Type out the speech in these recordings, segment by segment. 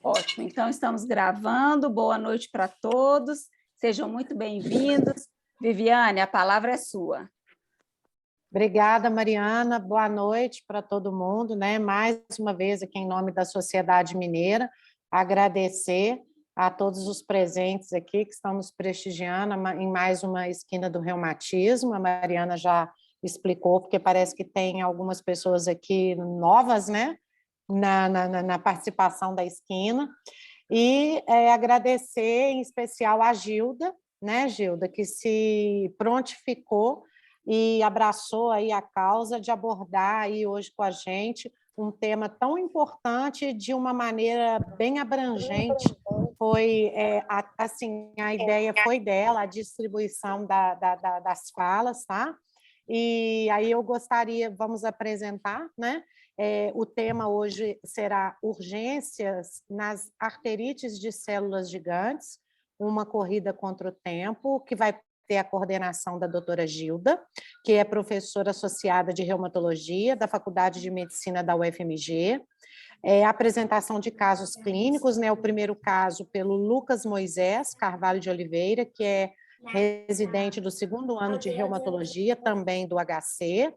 Ótimo, então estamos gravando. Boa noite para todos, sejam muito bem-vindos. Viviane, a palavra é sua. Obrigada, Mariana. Boa noite para todo mundo, né? Mais uma vez aqui em nome da Sociedade Mineira, agradecer a todos os presentes aqui que estão nos prestigiando em mais uma esquina do reumatismo. A Mariana já explicou, porque parece que tem algumas pessoas aqui novas, né? Na participação da esquina. E agradecer em especial a Gilda, né, Gilda, que se prontificou e abraçou aí a causa de abordar aí hoje com a gente um tema tão importante de uma maneira bem abrangente. Foi, assim, a ideia foi dela, a distribuição das falas, tá? E aí eu gostaria, vamos apresentar, né? O tema hoje será urgências nas arterites de células gigantes, uma corrida contra o tempo, que vai ter a coordenação da doutora Gilda, que é professora associada de reumatologia da Faculdade de Medicina da UFMG. A apresentação de casos clínicos, né? O primeiro caso pelo Lucas Moisés Carvalho de Oliveira, que é residente do 2º ano de reumatologia, também do HC.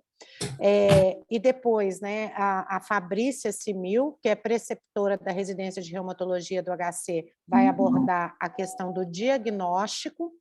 E depois, né, a Fabrícia Simil, que é preceptora da residência de reumatologia do HC, vai abordar a questão do diagnóstico.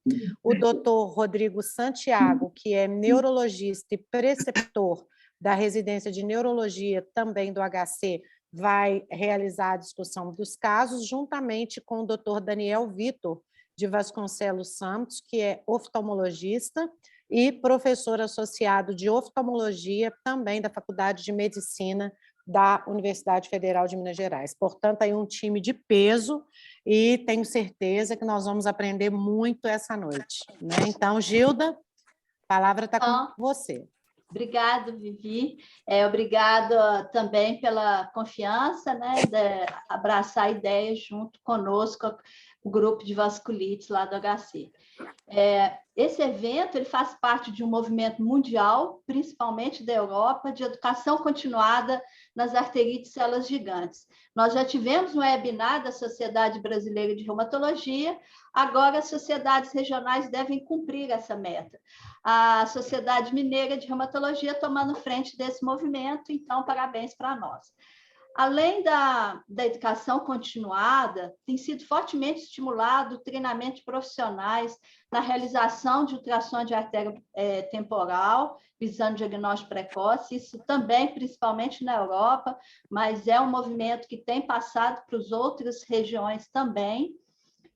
O doutor Rodrigo Santiago, que é neurologista e preceptor da residência de neurologia também do HC, vai realizar a discussão dos casos, juntamente com o doutor Daniel Vitor de Vasconcelos Santos, que é oftalmologista e professor associado de oftalmologia também da Faculdade de Medicina da Universidade Federal de Minas Gerais. Portanto, aí um time de peso e tenho certeza que nós vamos aprender muito essa noite, né? Então, Gilda, a palavra está com você. Obrigada, Vivi. Obrigada também pela confiança, né, de abraçar a ideia junto conosco, o grupo de vasculites lá do HC. Esse evento ele faz parte de um movimento mundial, principalmente da Europa, de educação continuada nas arterites células gigantes. Nós já tivemos um webinar da Sociedade Brasileira de Reumatologia, agora as sociedades regionais devem cumprir essa meta. A Sociedade Mineira de Reumatologia tomando frente desse movimento, então parabéns para nós. Além da educação continuada, tem sido fortemente estimulado o treinamento de profissionais na realização de ultrassom de artéria temporal, visando diagnóstico precoce, isso também, principalmente na Europa, mas é um movimento que tem passado para as outras regiões também.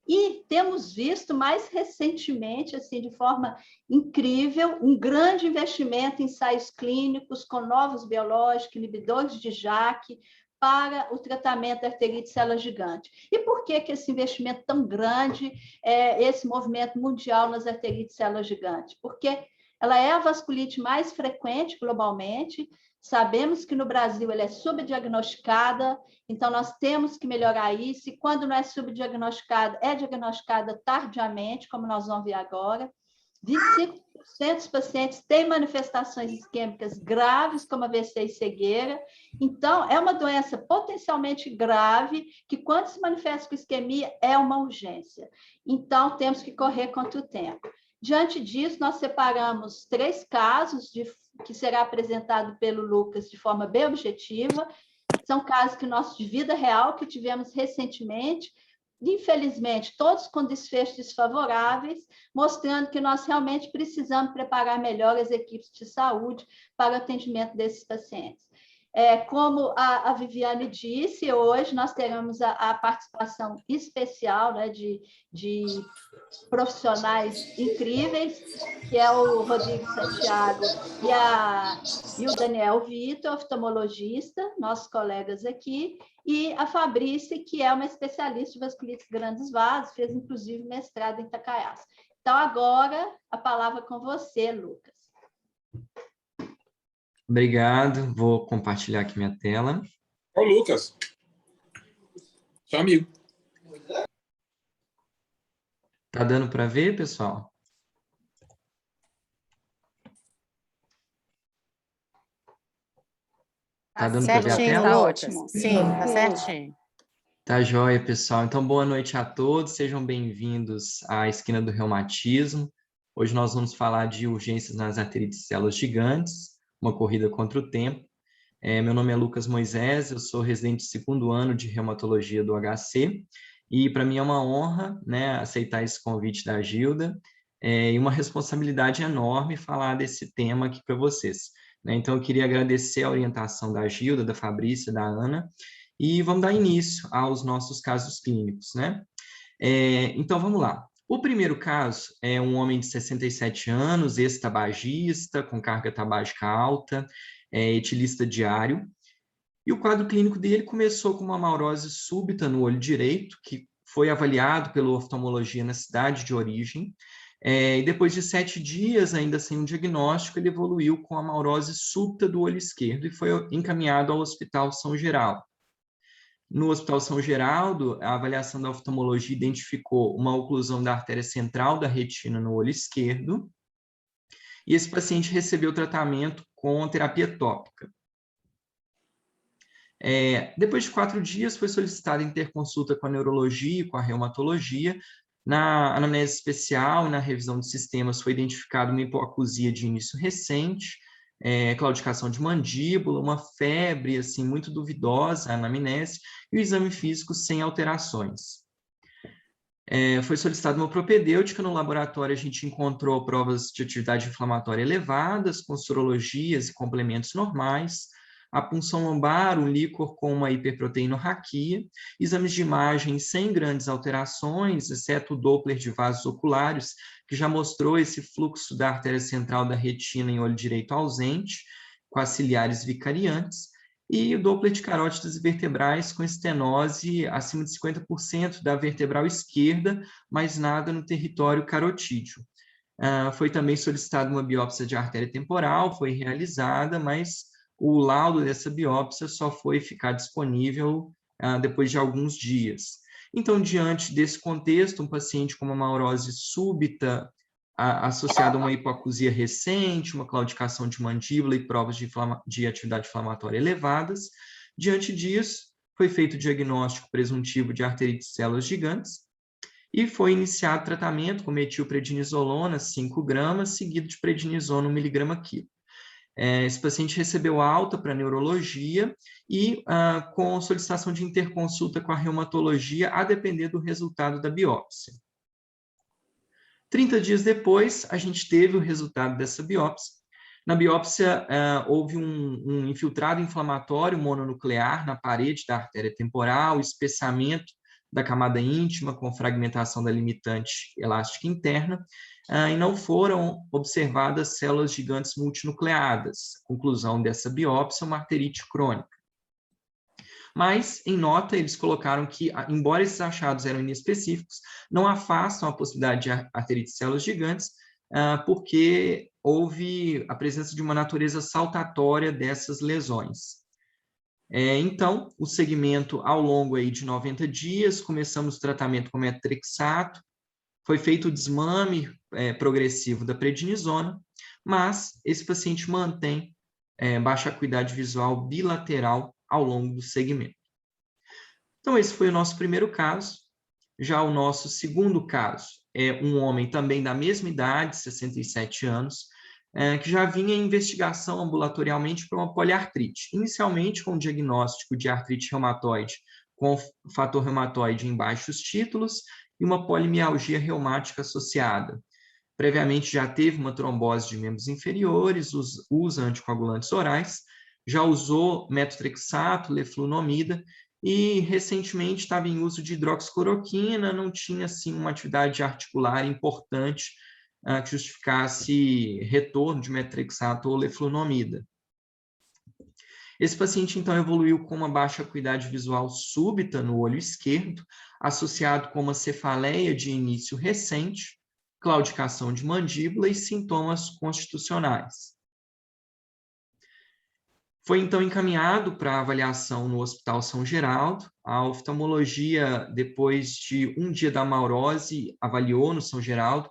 E temos visto mais recentemente, assim, de forma incrível, um grande investimento em ensaios clínicos com novos biológicos, inibidores de JAK, para o tratamento da arterite célula gigante. E por que esse investimento tão grande, esse movimento mundial nas arterites célula gigante? Porque ela é a vasculite mais frequente globalmente, sabemos que no Brasil ela é subdiagnosticada, então nós temos que melhorar isso, e quando não é subdiagnosticada, é diagnosticada tardiamente, como nós vamos ver agora. 25% dos pacientes têm manifestações isquêmicas graves, como AVC e cegueira. Então, é uma doença potencialmente grave, que quando se manifesta com isquemia, é uma urgência. Então, temos que correr contra o tempo. Diante disso, nós separamos 3 casos que será apresentado pelo Lucas de forma bem objetiva. São casos de vida real que tivemos recentemente, infelizmente, todos com desfechos desfavoráveis, mostrando que nós realmente precisamos preparar melhor as equipes de saúde para o atendimento desses pacientes. Como a Viviane disse, hoje nós teremos a participação especial, né, de profissionais incríveis, que é o Rodrigo Santiago e o Daniel Vitor, oftalmologista, nossos colegas aqui, e a Fabrícia, que é uma especialista de vasculites grandes vasos, fez inclusive mestrado em Takayama. Então, agora, a palavra com você, Lucas. Obrigado, vou compartilhar aqui minha tela. Ô, Lucas, seu amigo. Tá dando para ver, pessoal? Tá dando para ver a Certinho, tela? Tá Lucas. ótimo. Sim, tá certinho. Tá joia, pessoal. Então, boa noite a todos. Sejam bem-vindos à Esquina do Reumatismo. Hoje nós vamos falar de urgências nas arterites de células gigantes, uma corrida contra o tempo. Meu nome é Lucas Moisés, eu sou residente de 2º ano de reumatologia do HC, e para mim é uma honra, né, aceitar esse convite da Gilda, e uma responsabilidade enorme falar desse tema aqui para vocês, né? Então, eu queria agradecer a orientação da Gilda, da Fabrícia, da Ana, e vamos dar início aos nossos casos clínicos, né? Então, vamos lá. O primeiro caso é um homem de 67 anos, ex-tabagista, com carga tabágica alta, etilista diário, e o quadro clínico dele começou com uma maurose súbita no olho direito, que foi avaliado pela oftalmologia na cidade de origem, e depois de 7 dias, ainda sem um diagnóstico, ele evoluiu com a maurose súbita do olho esquerdo e foi encaminhado ao Hospital São Geraldo. No Hospital São Geraldo, a avaliação da oftalmologia identificou uma oclusão da artéria central da retina no olho esquerdo, e esse paciente recebeu tratamento com terapia tópica. Depois de 4 dias, foi solicitada interconsulta com a neurologia e com a reumatologia. Na anamnese especial e na revisão de sistemas foi identificada uma hipoacusia de início recente, claudicação de mandíbula, uma febre assim, muito duvidosa, a anamnese, e o exame físico sem alterações. Foi solicitada uma propedêutica. No laboratório a gente encontrou provas de atividade inflamatória elevadas, com sorologias e complementos normais, a punção lombar, um líquor com uma hiperproteinorraquia, exames de imagem sem grandes alterações, exceto o Doppler de vasos oculares, que já mostrou esse fluxo da artéria central da retina em olho direito ausente, com as ciliares vicariantes, e o Doppler de carótidas vertebrais com estenose acima de 50% da vertebral esquerda, mas nada no território carotídeo. Foi também solicitada uma biópsia de artéria temporal, foi realizada, mas o laudo dessa biópsia só foi ficar disponível depois de alguns dias. Então, diante desse contexto, um paciente com uma maurose súbita associada a uma hipoacusia recente, uma claudicação de mandíbula e provas de atividade inflamatória elevadas, diante disso, foi feito o diagnóstico presuntivo de arterite de células gigantes e foi iniciado tratamento com metilprednisolona 5 gramas, seguido de prednisona 1 miligrama quilo. Esse paciente recebeu alta para neurologia e com solicitação de interconsulta com a reumatologia, a depender do resultado da biópsia. 30 dias depois, a gente teve o resultado dessa biópsia. Na biópsia, houve um infiltrado inflamatório mononuclear na parede da artéria temporal, espessamento da camada íntima com fragmentação da limitante elástica interna, e não foram observadas células gigantes multinucleadas. Conclusão dessa biópsia, uma arterite crônica. Mas, em nota, eles colocaram que, embora esses achados eram inespecíficos, não afastam a possibilidade de arterite de células gigantes, porque houve a presença de uma natureza saltatória dessas lesões. Então, o segmento ao longo aí de 90 dias, começamos o tratamento com metotrexato, foi feito o desmame progressivo da prednisona, mas esse paciente mantém baixa acuidade visual bilateral ao longo do segmento. Então, esse foi o nosso primeiro caso. Já o nosso segundo caso é um homem também da mesma idade, 67 anos, que já vinha em investigação ambulatorialmente para uma poliartrite, inicialmente com o diagnóstico de artrite reumatoide com fator reumatoide em baixos títulos e uma polimialgia reumática associada. Previamente já teve uma trombose de membros inferiores, usa anticoagulantes orais, já usou metotrexato, leflunomida, e recentemente estava em uso de hidroxicloroquina, não tinha assim uma atividade articular importante que justificasse retorno de metotrexato ou leflunomida. Esse paciente, então, evoluiu com uma baixa acuidade visual súbita no olho esquerdo, associado com uma cefaleia de início recente, claudicação de mandíbula e sintomas constitucionais. Foi, então, encaminhado para avaliação no Hospital São Geraldo. A oftalmologia, depois de um dia da maurose, avaliou no São Geraldo.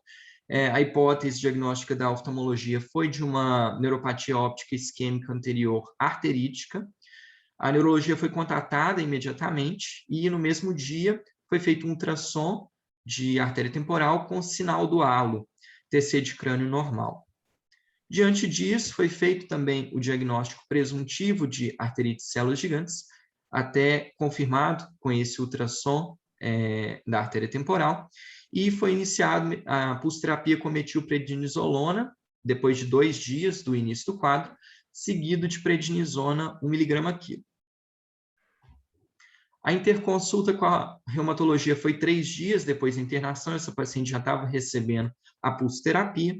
A hipótese diagnóstica da oftalmologia foi de uma neuropatia óptica isquêmica anterior arterítica. A neurologia foi contatada imediatamente e, no mesmo dia, foi feito um ultrassom de artéria temporal com sinal do halo, TC de crânio normal. Diante disso, foi feito também o diagnóstico presuntivo de arterite de células gigantes, até confirmado com esse ultrassom da artéria temporal, e foi iniciado a pulsoterapia com metilprednisolona, depois de 2 dias do início do quadro, seguido de prednisona 1 mg/kg. A interconsulta com a reumatologia foi 3 dias depois da internação, essa paciente já estava recebendo a pulsoterapia.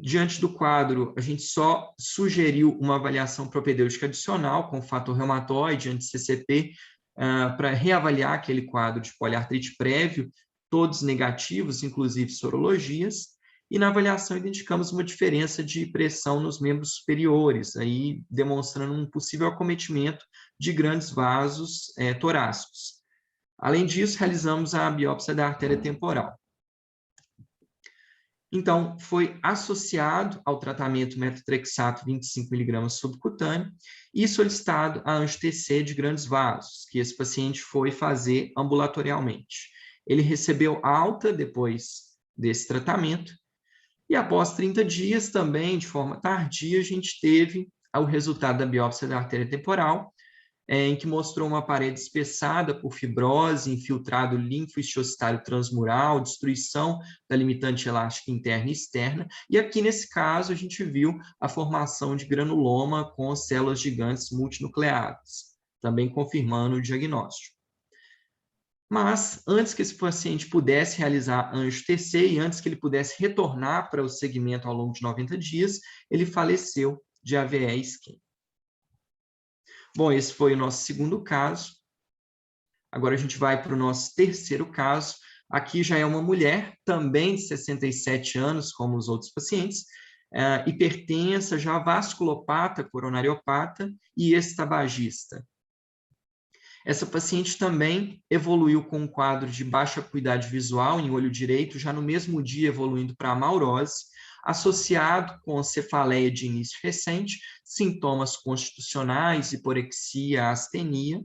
Diante do quadro, a gente só sugeriu uma avaliação propedêutica adicional com fator reumatoide, anti-CCP, para reavaliar aquele quadro de poliartrite prévio, todos negativos, inclusive sorologias, e na avaliação identificamos uma diferença de pressão nos membros superiores, aí demonstrando um possível acometimento de grandes vasos torácicos. Além disso, realizamos a biópsia da artéria temporal. Então, foi associado ao tratamento metotrexato 25 mg subcutâneo e solicitado a anjo-TC de grandes vasos, que esse paciente foi fazer ambulatorialmente. Ele recebeu alta depois desse tratamento e após 30 dias também, de forma tardia, a gente teve o resultado da biópsia da artéria temporal, em que mostrou uma parede espessada por fibrose, infiltrado linfohistiocytário transmural, destruição da limitante elástica interna e externa, e aqui nesse caso a gente viu a formação de granuloma com células gigantes multinucleadas, também confirmando o diagnóstico. Mas, antes que esse paciente pudesse realizar anjo-TC e antes que ele pudesse retornar para o segmento ao longo de 90 dias, ele faleceu de AVE isquêmica. Bom, esse foi o nosso segundo caso. Agora a gente vai para o nosso terceiro caso. Aqui já é uma mulher, também de 67 anos, como os outros pacientes, hipertensa, já vasculopata, coronariopata e ex-tabagista. Essa paciente também evoluiu com um quadro de baixa acuidade visual em olho direito, já no mesmo dia evoluindo para amaurose, associado com cefaleia de início recente, sintomas constitucionais, hiporexia, astenia.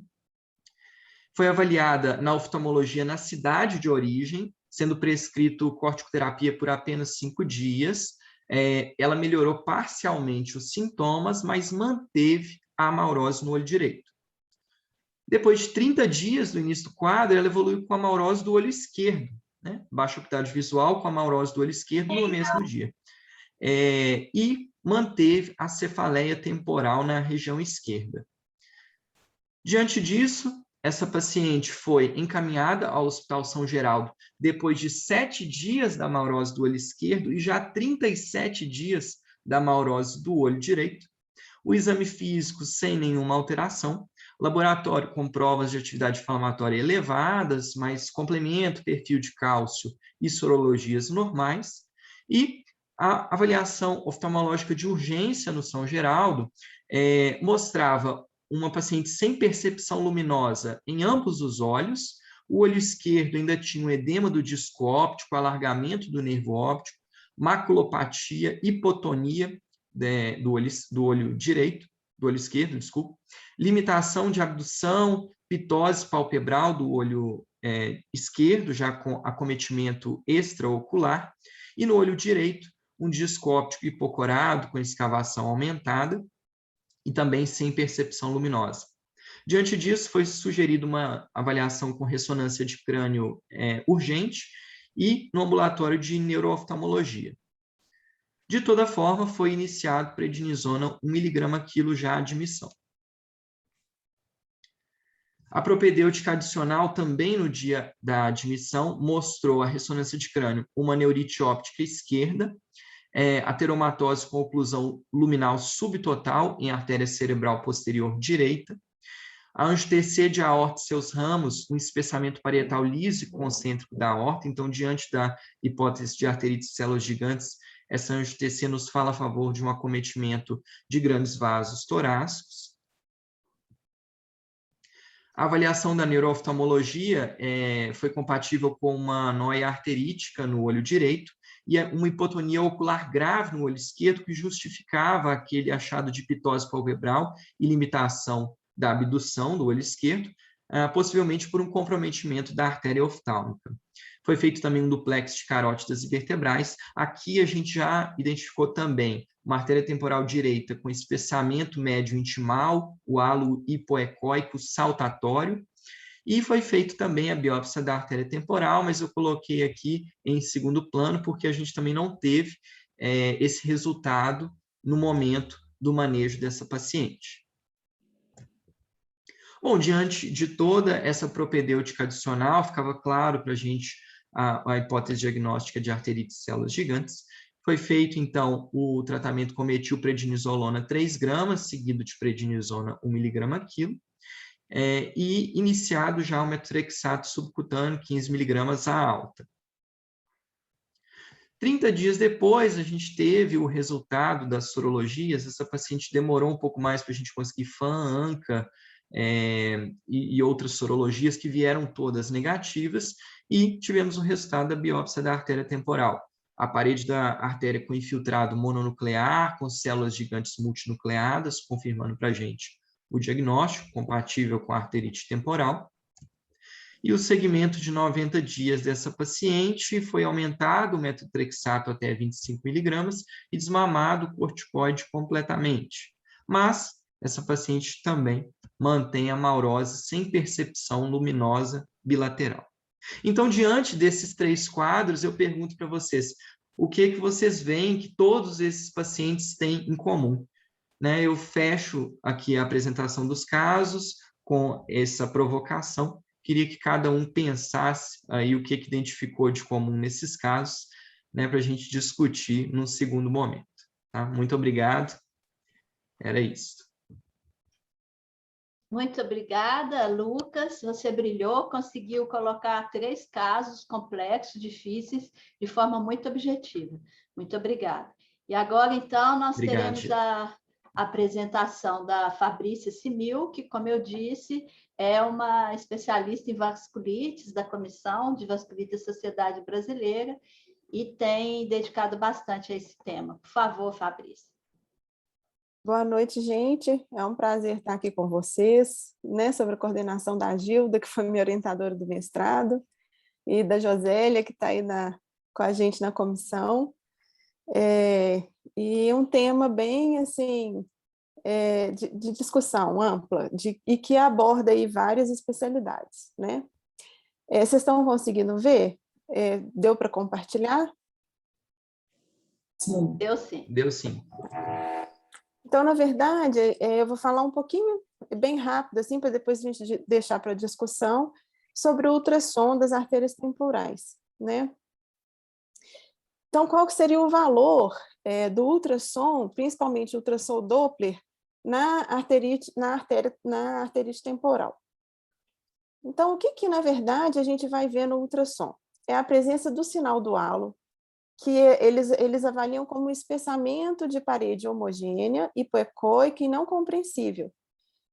Foi avaliada na oftalmologia na cidade de origem, sendo prescrito corticoterapia por apenas 5 dias. Ela melhorou parcialmente os sintomas, mas manteve a amaurose no olho direito. Depois de 30 dias do início do quadro, ela evoluiu com a amaurose do olho esquerdo, né? Baixa acuidade visual com a amaurose do olho esquerdo no mesmo dia. E manteve a cefaleia temporal na região esquerda. Diante disso, essa paciente foi encaminhada ao Hospital São Geraldo depois de 7 dias da amaurose do olho esquerdo e já 37 dias da amaurose do olho direito. O exame físico sem nenhuma alteração, laboratório com provas de atividade inflamatória elevadas, mas complemento, perfil de cálcio e sorologias normais, e a avaliação oftalmológica de urgência no São Geraldo mostrava uma paciente sem percepção luminosa em ambos os olhos, o olho esquerdo ainda tinha um edema do disco óptico, alargamento do nervo óptico, maculopatia, hipotonia do olho direito, do olho esquerdo, desculpa, limitação de abdução, pitose palpebral do olho esquerdo, já com acometimento extraocular, e no olho direito, um disco óptico hipocorado com escavação aumentada e também sem percepção luminosa. Diante disso, foi sugerida uma avaliação com ressonância de crânio urgente e no ambulatório de neurooftalmologia. De toda forma, foi iniciado prednisona 1 mg/kg já admissão. A propedêutica adicional também no dia da admissão mostrou a ressonância de crânio, uma neurite óptica esquerda, ateromatose com oclusão luminal subtotal em artéria cerebral posterior direita, a anjo-TC de aorta e seus ramos, um espessamento parietal liso e concêntrico da aorta. Então, diante da hipótese de arterite de células gigantes, essa anjo-TC nos fala a favor de um acometimento de grandes vasos torácicos. A avaliação da neurooftalmologia foi compatível com uma noia arterítica no olho direito e uma hipotonia ocular grave no olho esquerdo que justificava aquele achado de pitose palpebral e limitação da abdução do olho esquerdo, possivelmente por um comprometimento da artéria oftálmica. Foi feito também um duplex de carótidas e vertebrais. Aqui a gente já identificou também uma artéria temporal direita com espessamento médio intimal, o halo hipoecóico saltatório, e foi feito também a biópsia da artéria temporal, mas eu coloquei aqui em segundo plano, porque a gente também não teve esse resultado no momento do manejo dessa paciente. Bom, diante de toda essa propedêutica adicional, ficava claro para a gente a hipótese diagnóstica de arterite de células gigantes. Foi feito, então, o tratamento com metilprednisolona 3 gramas, seguido de prednisona 1 miligrama quilo, e iniciado já o metotrexato subcutâneo 15 miligramas a alta. 30 dias depois, a gente teve o resultado das sorologias. Essa paciente demorou um pouco mais para a gente conseguir FAM, ANCA, e outras sorologias que vieram todas negativas, e tivemos o resultado da biópsia da artéria temporal. A parede da artéria com infiltrado mononuclear, com células gigantes multinucleadas, confirmando para a gente o diagnóstico compatível com a arterite temporal. E o segmento de 90 dias dessa paciente foi aumentado o metotrexato até 25 miligramas e desmamado o corticoide completamente. Mas essa paciente também mantém a maurose sem percepção luminosa bilateral. Então, diante desses 3 quadros, eu pergunto para vocês, o que vocês veem que todos esses pacientes têm em comum? Eu fecho aqui a apresentação dos casos com essa provocação. Queria que cada um pensasse aí o que identificou de comum nesses casos, para a gente discutir num segundo momento. Tá? Muito obrigado. Era isso. Muito obrigada, Lucas. Você brilhou, conseguiu colocar 3 casos complexos, difíceis, de forma muito objetiva. Muito obrigada. E agora, então, nós teremos a apresentação da Fabrícia Simil, que, como eu disse, é uma especialista em vasculites da Comissão de Vasculite da Sociedade Brasileira e tem dedicado bastante a esse tema. Por favor, Fabrícia. Boa noite, gente. É um prazer estar aqui com vocês, sobre a coordenação da Gilda, que foi minha orientadora do mestrado, e da Josélia, que está aí com a gente na comissão. E um tema bem, assim, de discussão ampla, e que aborda aí várias especialidades, né? Vocês estão conseguindo ver? Deu para compartilhar? Sim. Deu sim. Deu sim. Então, na verdade, eu vou falar um pouquinho, bem rápido, assim, para depois a gente deixar para discussão, sobre o ultrassom das artérias temporais, né? Então, qual que seria o valor do ultrassom, principalmente o ultrassom Doppler, na arterite temporal? Então, o que, na verdade, a gente vai ver no ultrassom? É a presença do sinal do halo, que eles avaliam como espessamento de parede homogênea, hipoecóica e não compreensível.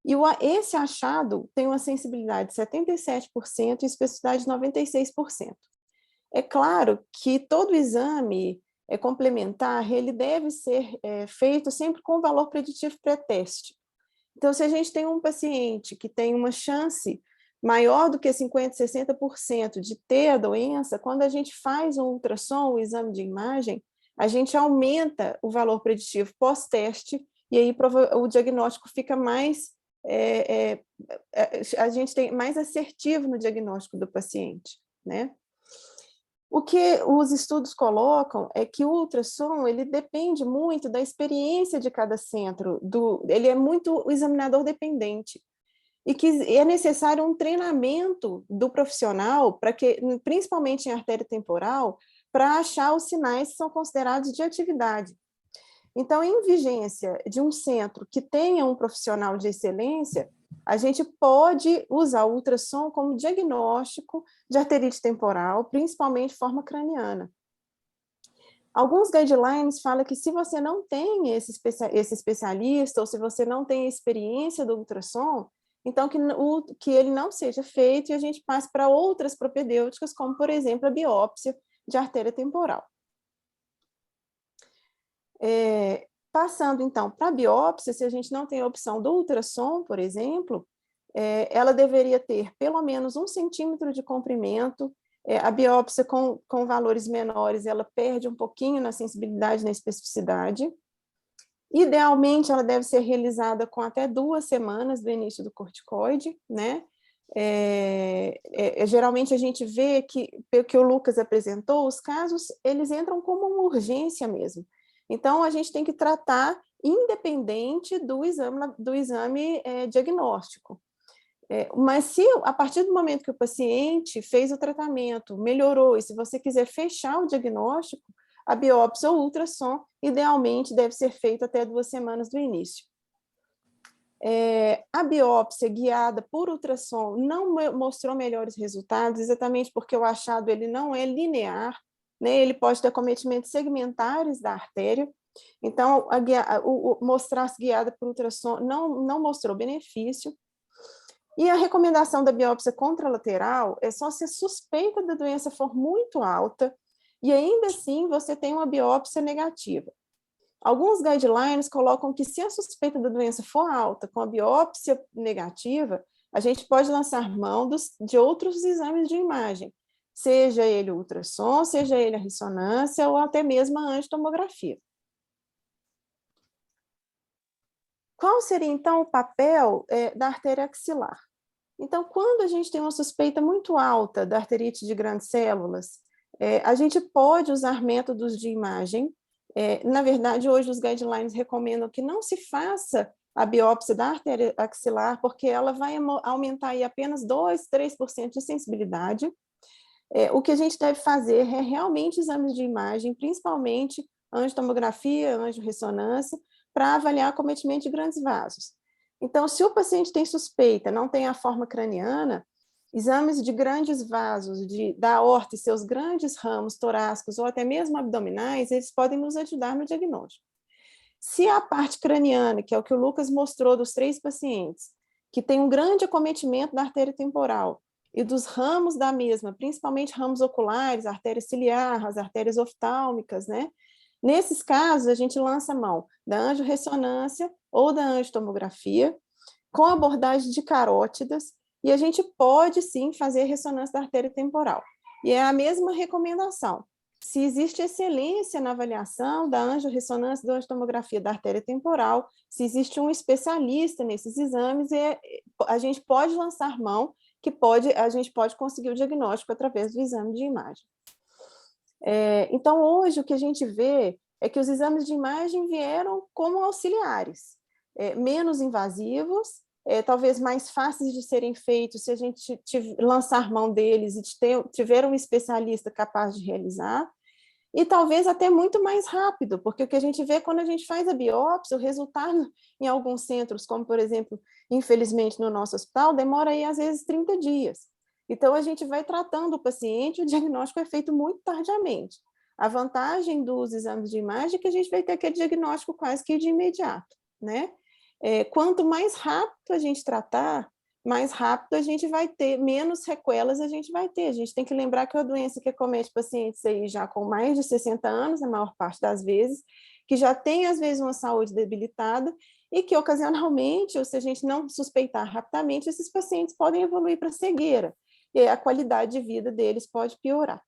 E esse achado tem uma sensibilidade de 77% e especificidade de 96%. É claro que todo exame complementar, ele deve ser feito sempre com valor preditivo pré-teste. Então, se a gente tem um paciente que tem uma chance maior do que 50%, 60% de ter a doença, quando a gente faz um ultrassom, um exame de imagem, a gente aumenta o valor preditivo pós-teste e aí o diagnóstico fica mais, a gente tem mais assertivo no diagnóstico do paciente, né? O que os estudos colocam é que o ultrassom, ele depende muito da experiência de cada centro, ele é muito examinador dependente. E que é necessário um treinamento do profissional, principalmente em artéria temporal, para achar os sinais que são considerados de atividade. Então, em vigência de um centro que tenha um profissional de excelência, a gente pode usar o ultrassom como diagnóstico de arterite temporal, principalmente de forma craniana. Alguns guidelines falam que se você não tem esse especialista, ou se você não tem a experiência do ultrassom, então que ele não seja feito e a gente passe para outras propedêuticas, como, por exemplo, a biópsia de artéria temporal. Passando, então, para a biópsia, se a gente não tem a opção do ultrassom, por exemplo, ela deveria ter pelo menos 1 centímetro de comprimento. A biópsia com valores menores, ela perde um pouquinho na sensibilidade e na especificidade. Idealmente, ela deve ser realizada com até 2 semanas do início do corticoide, né? Geralmente a gente vê que, pelo que o Lucas apresentou, os casos, eles entram como uma urgência mesmo. Então, a gente tem que tratar independente do exame diagnóstico. Mas se, a partir do momento que o paciente fez o tratamento, melhorou, e se você quiser fechar o diagnóstico, a biópsia ou ultrassom, idealmente, deve ser feita até 2 semanas do início. A biópsia guiada por ultrassom não mostrou melhores resultados, exatamente porque o achado ele não é linear, né? Ele pode ter acometimentos segmentares da artéria. Então, mostrar-se guiada por ultrassom não mostrou benefício. E a recomendação da biópsia contralateral é só se a suspeita da doença for muito alta e ainda assim você tem uma biópsia negativa. Alguns guidelines colocam que se a suspeita da doença for alta, com a biópsia negativa, a gente pode lançar mão de outros exames de imagem, seja ele o ultrassom, seja ele a ressonância ou até mesmo a angiotomografia. Qual seria, então, o papel da artéria axilar? Então, quando a gente tem uma suspeita muito alta da arterite de grandes células, a gente pode usar métodos de imagem. Na verdade, hoje os guidelines recomendam que não se faça a biópsia da artéria axilar, porque ela vai aumentar aí apenas 2, 3% de sensibilidade. O que a gente deve fazer é realmente exames de imagem, principalmente angiotomografia, angiorressonância, para avaliar acometimento de grandes vasos. Então, se o paciente tem suspeita, não tem a forma craniana, exames de grandes vasos, da aorta e seus grandes ramos torácicos ou até mesmo abdominais, eles podem nos ajudar no diagnóstico. Se a parte craniana, que é o que o Lucas mostrou dos 3 pacientes, que tem um grande acometimento da artéria temporal e dos ramos da mesma, principalmente ramos oculares, artéria ciliar, as artérias oftálmicas, né? Nesses casos, a gente lança a mão da angiorressonância ou da angiotomografia, com abordagem de carótidas, e a gente pode, sim, fazer ressonância da artéria temporal. E é a mesma recomendação. Se existe excelência na avaliação da angiorressonância e da angiotomografia da artéria temporal, se existe um especialista nesses exames, a gente pode lançar mão, que a gente pode conseguir o diagnóstico através do exame de imagem. Então, hoje, o que a gente vê é que os exames de imagem vieram como auxiliares, menos invasivos, talvez mais fáceis de serem feitos se a gente lançar mão deles e tiver um especialista capaz de realizar, e talvez até muito mais rápido, porque o que a gente vê quando a gente faz a biópsia, o resultado em alguns centros, como, por exemplo, infelizmente no nosso hospital, demora aí às vezes 30 dias. Então, a gente vai tratando o paciente, o diagnóstico é feito muito tardiamente. A vantagem dos exames de imagem é que a gente vai ter aquele diagnóstico quase que de imediato, né? Quanto mais rápido a gente tratar, mais rápido a gente vai ter, menos sequelas a gente vai ter. A gente tem que lembrar que é uma doença que acomete pacientes aí já com mais de 60 anos, na maior parte das vezes, que já tem, às vezes, uma saúde debilitada e que, ocasionalmente, ou se a gente não suspeitar rapidamente, esses pacientes podem evoluir para cegueira. E a qualidade de vida deles pode piorar.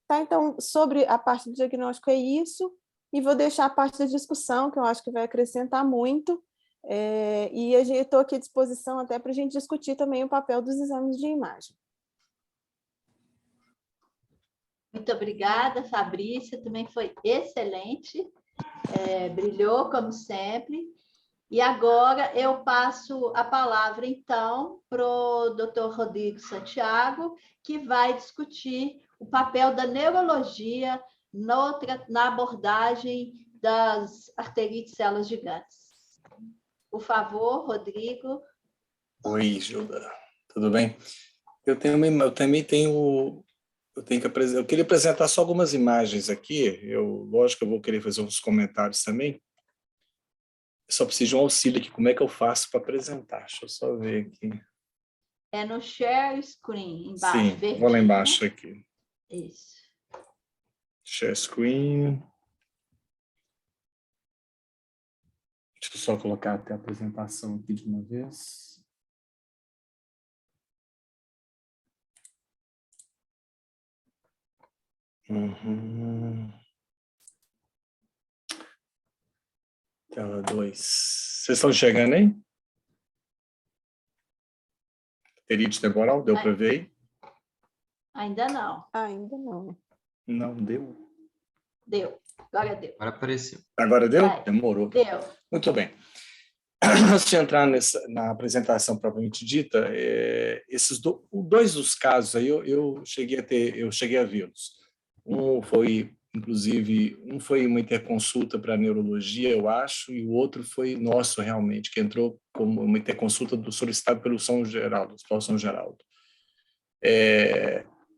Tá, então, sobre a parte do diagnóstico é isso, e vou deixar a parte da discussão, que eu acho que vai acrescentar muito, e eu estou aqui à disposição até para a gente discutir também o papel dos exames de imagem. Muito obrigada, Fabrícia, também foi excelente, brilhou como sempre. E agora eu passo a palavra, então, para o Dr. Rodrigo Santiago, que vai discutir o papel da neurologia na abordagem das arterites células gigantes. Por favor, Rodrigo. Oi, Gilda. Tudo bem? Eu queria apresentar só algumas imagens aqui. Lógico que eu vou querer fazer uns comentários também. Eu só preciso de um auxílio aqui. Como é que eu faço para apresentar? Deixa eu só ver aqui. É no share screen, embaixo. Sim, verdinho. vou lá embaixo aqui. Isso. Share screen. Deixa eu só colocar até a apresentação aqui de uma vez. Tela 2. Vocês estão chegando aí? Perite temporal, deu para ver aí? Ainda não. Ainda não. Não deu. Deu. Agora deu. Agora apareceu. Agora deu? Vai. Demorou. Deu. Muito bem. Antes de entrar na apresentação propriamente dita, esses dois dos casos aí eu cheguei a vê-los. Um foi uma interconsulta para neurologia, eu acho, e o outro foi nosso realmente, que entrou como uma interconsulta solicitado pelo São Geraldo, Hospital São Geraldo.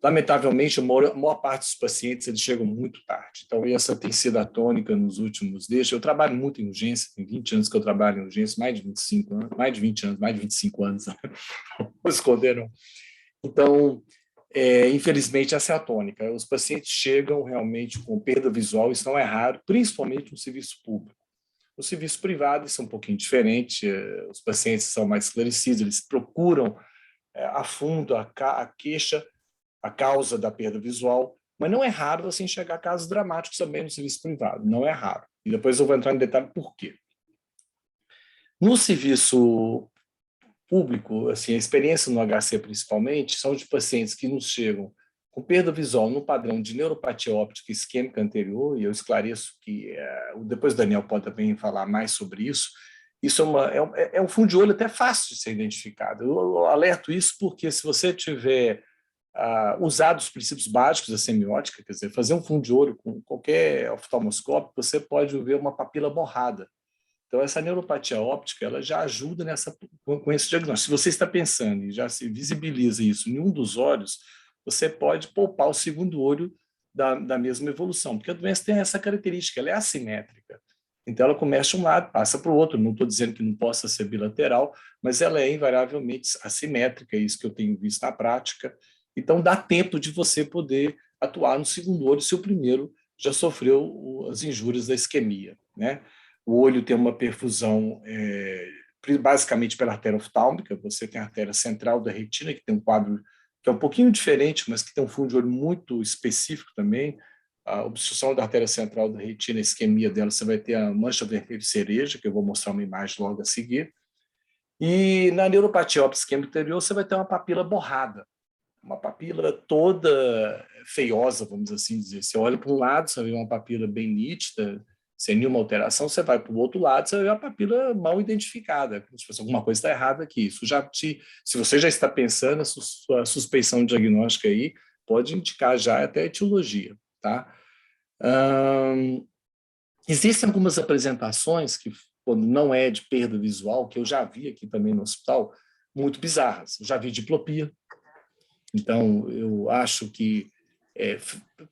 Lamentavelmente, a maior parte dos pacientes eles chegam muito tarde. Então, essa tem sido a tônica nos últimos dias. Eu trabalho muito em urgência, tem 20 anos que eu trabalho em urgência, mais de 25 anos, mais de 20 anos, mais de 25 anos. Não vou esconder, não. Então, infelizmente, essa é a tônica. Os pacientes chegam realmente com perda visual, isso não é raro, principalmente no serviço público. No serviço privado, isso é um pouquinho diferente, os pacientes são mais esclarecidos, eles procuram a fundo a queixa, a causa da perda visual, mas não é raro você enxergar casos dramáticos também no serviço privado, não é raro. E depois eu vou entrar em detalhe por quê. No serviço público, assim, a experiência no HC principalmente, são de pacientes que nos chegam com perda visual no padrão de neuropatia óptica isquêmica anterior, e eu esclareço que depois o Daniel pode também falar mais sobre isso. Isso é um fundo de olho até fácil de ser identificado. Eu alerto isso porque se você tiver usado os princípios básicos da semiótica, quer dizer, fazer um fundo de olho com qualquer oftalmoscópio, você pode ver uma papila borrada. Então, essa neuropatia óptica ela já ajuda com esse diagnóstico. Se você está pensando e já se visibiliza isso em um dos olhos, você pode poupar o segundo olho da mesma evolução, porque a doença tem essa característica, ela é assimétrica. Então, ela começa de um lado, passa para o outro. Não estou dizendo que não possa ser bilateral, mas ela é invariavelmente assimétrica, é isso que eu tenho visto na prática. Então, dá tempo de você poder atuar no segundo olho se o primeiro já sofreu as injúrias da isquemia, né? O olho tem uma perfusão basicamente pela artéria oftálmica, você tem a artéria central da retina, que tem um quadro que é um pouquinho diferente, mas que tem um fundo de olho muito específico também. A obstrução da artéria central da retina, a isquemia dela, você vai ter a mancha vermelha de cereja, que eu vou mostrar uma imagem logo a seguir. E na neuropatia óptica isquêmica anterior, você vai ter uma papila borrada, uma papila toda feiosa, vamos assim dizer. Você olha para um lado, você vê uma papila bem nítida, sem nenhuma alteração, você vai para o outro lado, você vê uma papila mal identificada. Se alguma coisa está errada aqui. Isso se você já está pensando, a sua suspeição diagnóstica aí pode indicar já até a etiologia. Tá? Existem algumas apresentações que, quando não é de perda visual, que eu já vi aqui também no hospital, muito bizarras. Eu já vi diplopia. Então, eu acho que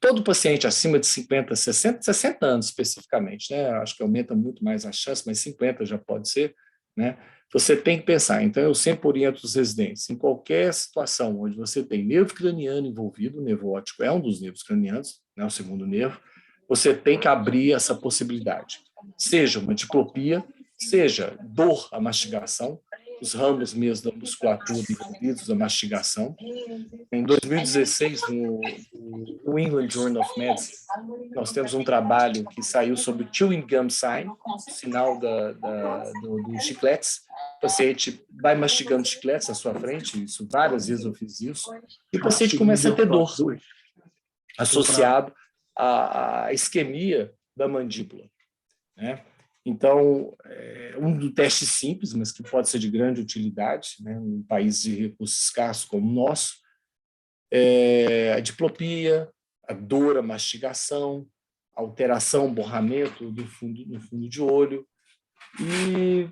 todo paciente acima de 50, 60 anos especificamente, né? Acho que aumenta muito mais a chance, mas 50 já pode ser, né? Você tem que pensar. Então, eu sempre oriento os residentes, em qualquer situação onde você tem nervo craniano envolvido, o nervo óptico é um dos nervos cranianos, né? O segundo nervo, você tem que abrir essa possibilidade. Seja uma diplopia, seja dor à mastigação, os ramos mesmo da musculatura envolvidos da mastigação. Em 2016, no New England Journal of Medicine, nós temos um trabalho que saiu sobre o chewing gum sign, sinal dos chicletes. O paciente vai mastigando chicletes à sua frente, isso várias vezes eu fiz isso, e o paciente começa a ter dor, associado à isquemia da mandíbula, né? Então, um teste simples, mas que pode ser de grande utilidade, né, num país de recursos escassos como o nosso, a diplopia, a dor, a mastigação, a alteração, borramento no fundo de olho e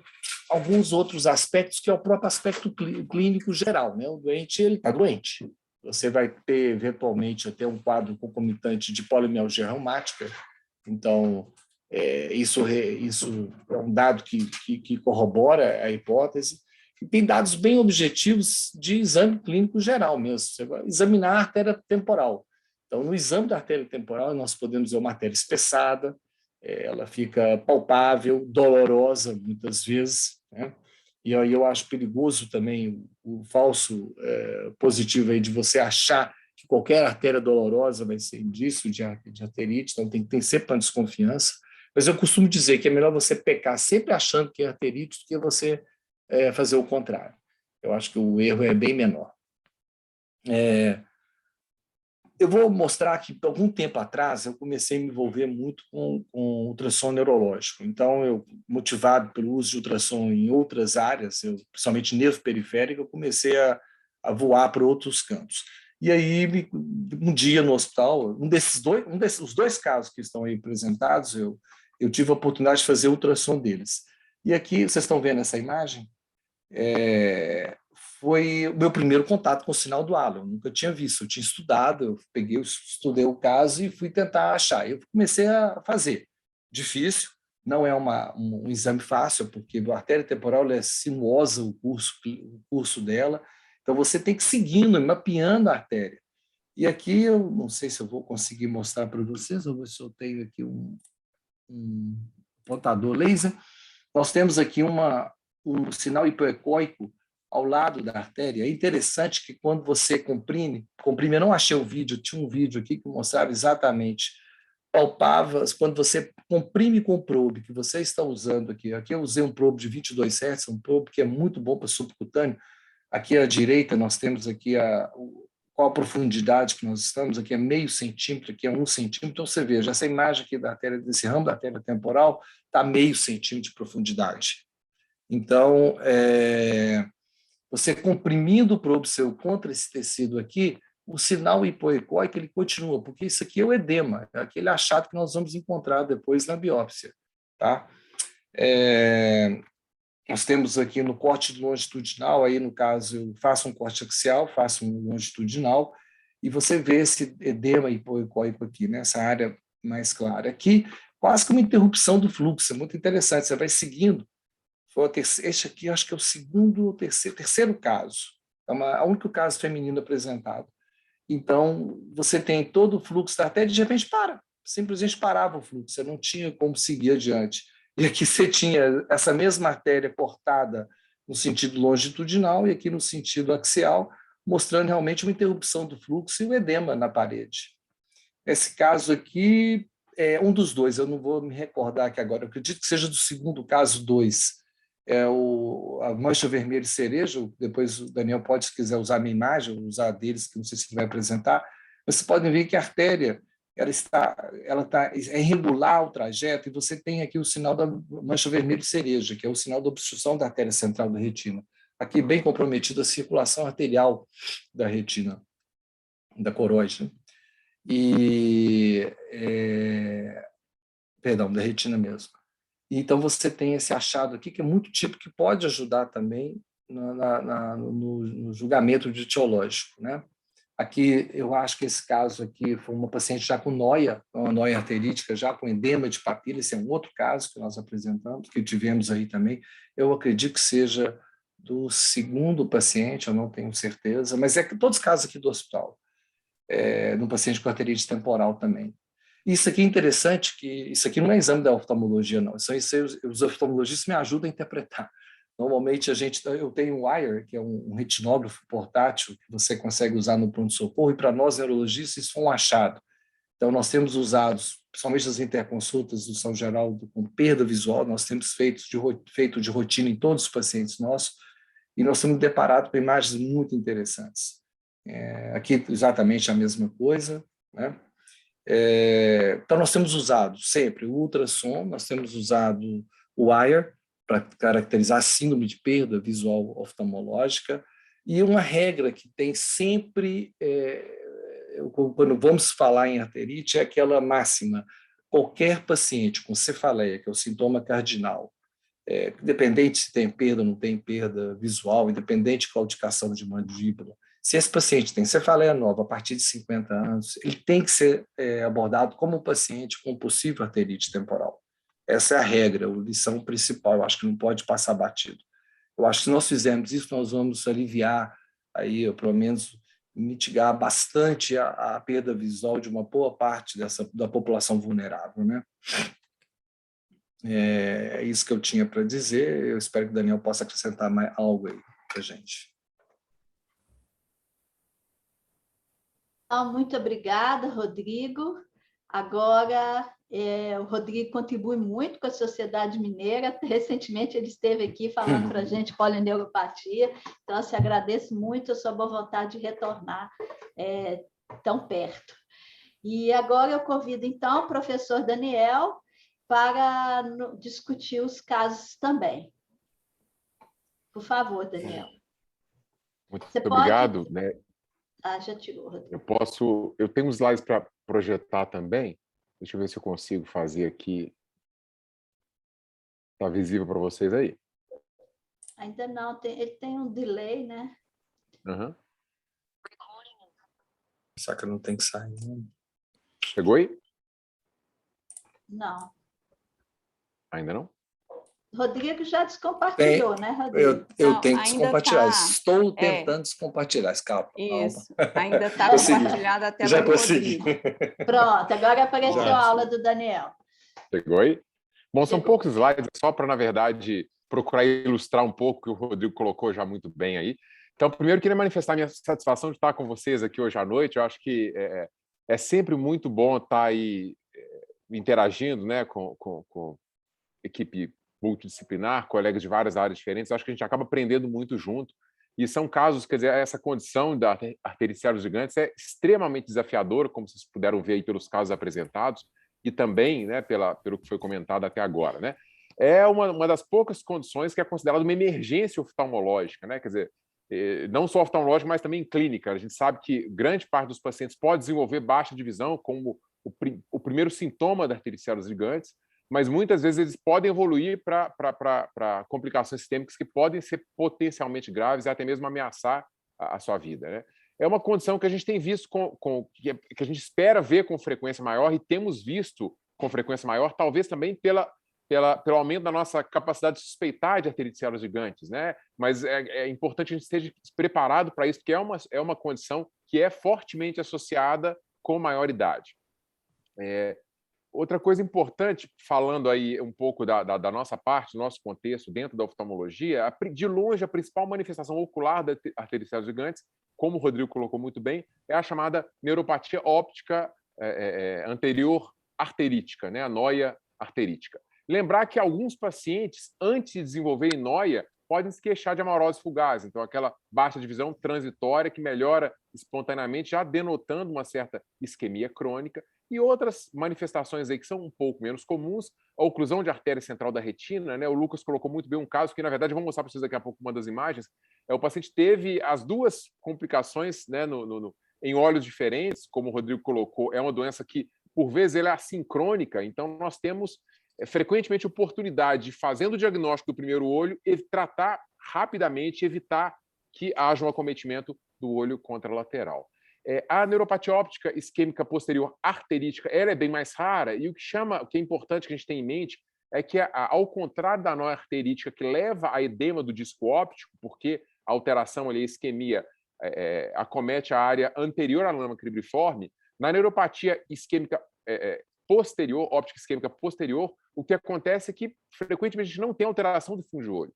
alguns outros aspectos que é o próprio aspecto clínico geral, né? O doente, ele está doente. Você vai ter, eventualmente, até um quadro concomitante de polimialgia reumática, então... Isso é um dado que corrobora a hipótese, e tem dados bem objetivos de exame clínico geral mesmo. Você vai examinar a artéria temporal. Então, no exame da artéria temporal, nós podemos ver uma artéria espessada, ela fica palpável, dolorosa muitas vezes, né? E aí eu acho perigoso também o falso positivo aí de você achar que qualquer artéria dolorosa vai ser indício de arterite, então tem que ter sempre uma desconfiança. Mas eu costumo dizer que é melhor você pecar sempre achando que é arterite do que você fazer o contrário. Eu acho que o erro é bem menor. Eu vou mostrar que, algum tempo atrás, eu comecei a me envolver muito com ultrassom neurológico. Então, motivado pelo uso de ultrassom em outras áreas, principalmente nervo periférico, eu comecei a voar para outros campos. E aí, um dia no hospital, os dois casos que estão aí apresentados, eu tive a oportunidade de fazer ultrassom deles. E aqui, vocês estão vendo essa imagem? Foi o meu primeiro contato com o sinal do halo. Eu nunca tinha visto, eu tinha estudado, estudei o caso e fui tentar achar. Eu comecei a fazer. Difícil, não é um exame fácil, porque a artéria temporal é sinuosa, o curso dela, então você tem que ir seguindo, mapeando a artéria. E aqui, eu não sei se eu vou conseguir mostrar para vocês, ou se eu tenho aqui um apontador laser. Nós temos aqui um sinal hipoecóico ao lado da artéria. É interessante que quando você comprime, eu não achei o vídeo, tinha um vídeo aqui que mostrava exatamente, palpava, quando você comprime com o probe que você está usando aqui eu usei um probe de 22 Hz, um probe que é muito bom para subcutâneo. Aqui à direita nós temos aqui qual a profundidade que nós estamos, aqui é meio centímetro, aqui é 1 centímetro, então você veja, essa imagem aqui da artéria, desse ramo da artéria temporal, está meio centímetro de profundidade. Então, você comprimindo o probe seu contra esse tecido aqui, o sinal hipoecóico ele continua, porque isso aqui é o edema, é aquele achado que nós vamos encontrar depois na biópsia. Tá? Nós temos aqui no corte longitudinal, aí no caso eu faço um corte axial, faço um longitudinal, e você vê esse edema hipoecóico aqui, nessa área mais clara. Aqui, quase que uma interrupção do fluxo, é muito interessante, você vai seguindo. Este aqui acho que é o segundo ou terceiro caso, é o único caso feminino apresentado. Então, você tem todo o fluxo da artéria e de repente simplesmente parava o fluxo, você não tinha como seguir adiante. E aqui você tinha essa mesma artéria cortada no sentido longitudinal e aqui no sentido axial, mostrando realmente uma interrupção do fluxo e o edema na parede. Esse caso aqui é um dos dois, eu não vou me recordar aqui agora, eu acredito que seja do segundo caso 2, a mancha vermelha e cereja, depois o Daniel pode, se quiser usar a minha imagem, usar deles, que não sei se ele vai apresentar, vocês podem ver que a artéria é irregular o trajeto, e você tem aqui o sinal da mancha vermelha e cereja, que é o sinal da obstrução da artéria central da retina. Aqui bem comprometida a circulação arterial da retina, da coroide, da retina mesmo. Então, você tem esse achado aqui, que é muito típico, que pode ajudar também no julgamento etiológico, né? Aqui, eu acho que esse caso aqui foi uma paciente já com uma noia arterítica, já com edema de papila, esse é um outro caso que nós apresentamos, que tivemos aí também. Eu acredito que seja do segundo paciente, eu não tenho certeza, mas é que todos os casos aqui do hospital, no paciente com arterite temporal também. Isso aqui é interessante, que isso aqui não é exame da oftalmologia, não. Os oftalmologistas me ajudam a interpretar. Normalmente, eu tenho um Wire, que é um retinógrafo portátil, que você consegue usar no pronto-socorro, e para nós, neurologistas, isso é um achado. Então, nós temos usado, principalmente as interconsultas do São Geraldo, com perda visual, nós temos feito de rotina em todos os pacientes nossos, e nós temos deparado com imagens muito interessantes. Aqui, exatamente a mesma coisa, né? Então, nós temos usado sempre o ultrassom, nós temos usado o Wire, para caracterizar a síndrome de perda visual oftalmológica, e uma regra que tem sempre, quando vamos falar em arterite, é aquela máxima: qualquer paciente com cefaleia, que é o sintoma cardinal, independente se tem perda ou não tem perda visual, independente de claudicação de mandíbula, se esse paciente tem cefaleia nova a partir de 50 anos, ele tem que ser abordado como um paciente com possível arterite temporal. Essa é a regra, a lição principal, eu acho que não pode passar batido. Eu acho que se nós fizermos isso, nós vamos aliviar, aí, ou pelo menos mitigar bastante a perda visual de uma boa parte da população vulnerável, né? É isso que eu tinha para dizer. Eu espero que o Daniel possa acrescentar mais algo aí para a gente. Então, muito obrigada, Rodrigo. Agora, o Rodrigo contribui muito com a Sociedade Mineira. Recentemente, ele esteve aqui falando para a gente polineuropatia. Então, eu agradeço muito a sua boa vontade de retornar tão perto. E agora eu convido, então, o professor Daniel para discutir os casos também. Por favor, Daniel. Muito obrigado. Pode... Né? Já tirou, Rodrigo. Eu tenho uns slides para projetar também. Deixa eu ver se eu consigo fazer aqui. Está visível para vocês aí? Ainda não, ele tem um delay, né? Uhum. Só que não tem que sair. Chegou aí? Não. Ainda não? Rodrigo já descompartilhou, né, Rodrigo? Eu tenho que descompartilhar. Estou tentando descompartilhar. Calma. Isso. Ainda está compartilhada a tela já do consegui. Rodrigo. Pronto, agora apareceu a aula do Daniel. Chegou aí? Bom, são poucos slides, só para, na verdade, procurar ilustrar um pouco o que o Rodrigo colocou já muito bem aí. Então, primeiro, queria manifestar minha satisfação de estar com vocês aqui hoje à noite. Eu acho que é sempre muito bom estar aí interagindo, né, com equipe multidisciplinar, colegas de várias áreas diferentes. Eu acho que a gente acaba aprendendo muito junto. E são casos, quer dizer, essa condição da artericiais gigantes é extremamente desafiadora, como vocês puderam ver aí pelos casos apresentados, e também, né, pelo que foi comentado até agora, né? É uma das poucas condições que é considerada uma emergência oftalmológica, né? Quer dizer, não só oftalmológica, mas também clínica. A gente sabe que grande parte dos pacientes pode desenvolver baixa de visão como o primeiro sintoma da artericiais gigantes, mas muitas vezes eles podem evoluir para complicações sistêmicas que podem ser potencialmente graves e até mesmo ameaçar a sua vida, né? É uma condição que a gente tem visto, que a gente espera ver com frequência maior e temos visto com frequência maior, talvez também pelo aumento da nossa capacidade de suspeitar de artericiais gigantes, né? Mas é importante a gente esteja preparado para isso, porque é uma condição que é fortemente associada com maior idade. Outra coisa importante, falando aí um pouco da nossa parte, do nosso contexto dentro da oftalmologia, de longe a principal manifestação ocular da artericiais gigantes, como o Rodrigo colocou muito bem, é a chamada neuropatia óptica anterior arterítica, né? A noia arterítica. Lembrar que alguns pacientes, antes de desenvolverem noia, podem se queixar de amarose fugaz, então aquela baixa de visão transitória que melhora espontaneamente, já denotando uma certa isquemia crônica, e outras manifestações aí que são um pouco menos comuns, a oclusão de artéria central da retina, né? O Lucas colocou muito bem um caso que, na verdade, eu vou mostrar para vocês daqui a pouco uma das imagens. O paciente teve as duas complicações, né, em olhos diferentes, como o Rodrigo colocou, é uma doença que, por vezes, ela é assincrônica, então nós temos frequentemente oportunidade de, fazendo o diagnóstico do primeiro olho, tratar rapidamente, evitar que haja um acometimento do olho contralateral. A neuropatia óptica isquêmica posterior arterítica, ela é bem mais rara, e o que é importante que a gente tenha em mente é que, ao contrário da noia arterítica, que leva a edema do disco óptico, porque a alteração ali, a isquemia, acomete a área anterior à lâmina cribriforme, na neuropatia isquêmica posterior, óptica isquêmica posterior, o que acontece é que, frequentemente, a gente não tem alteração do fundo de olho.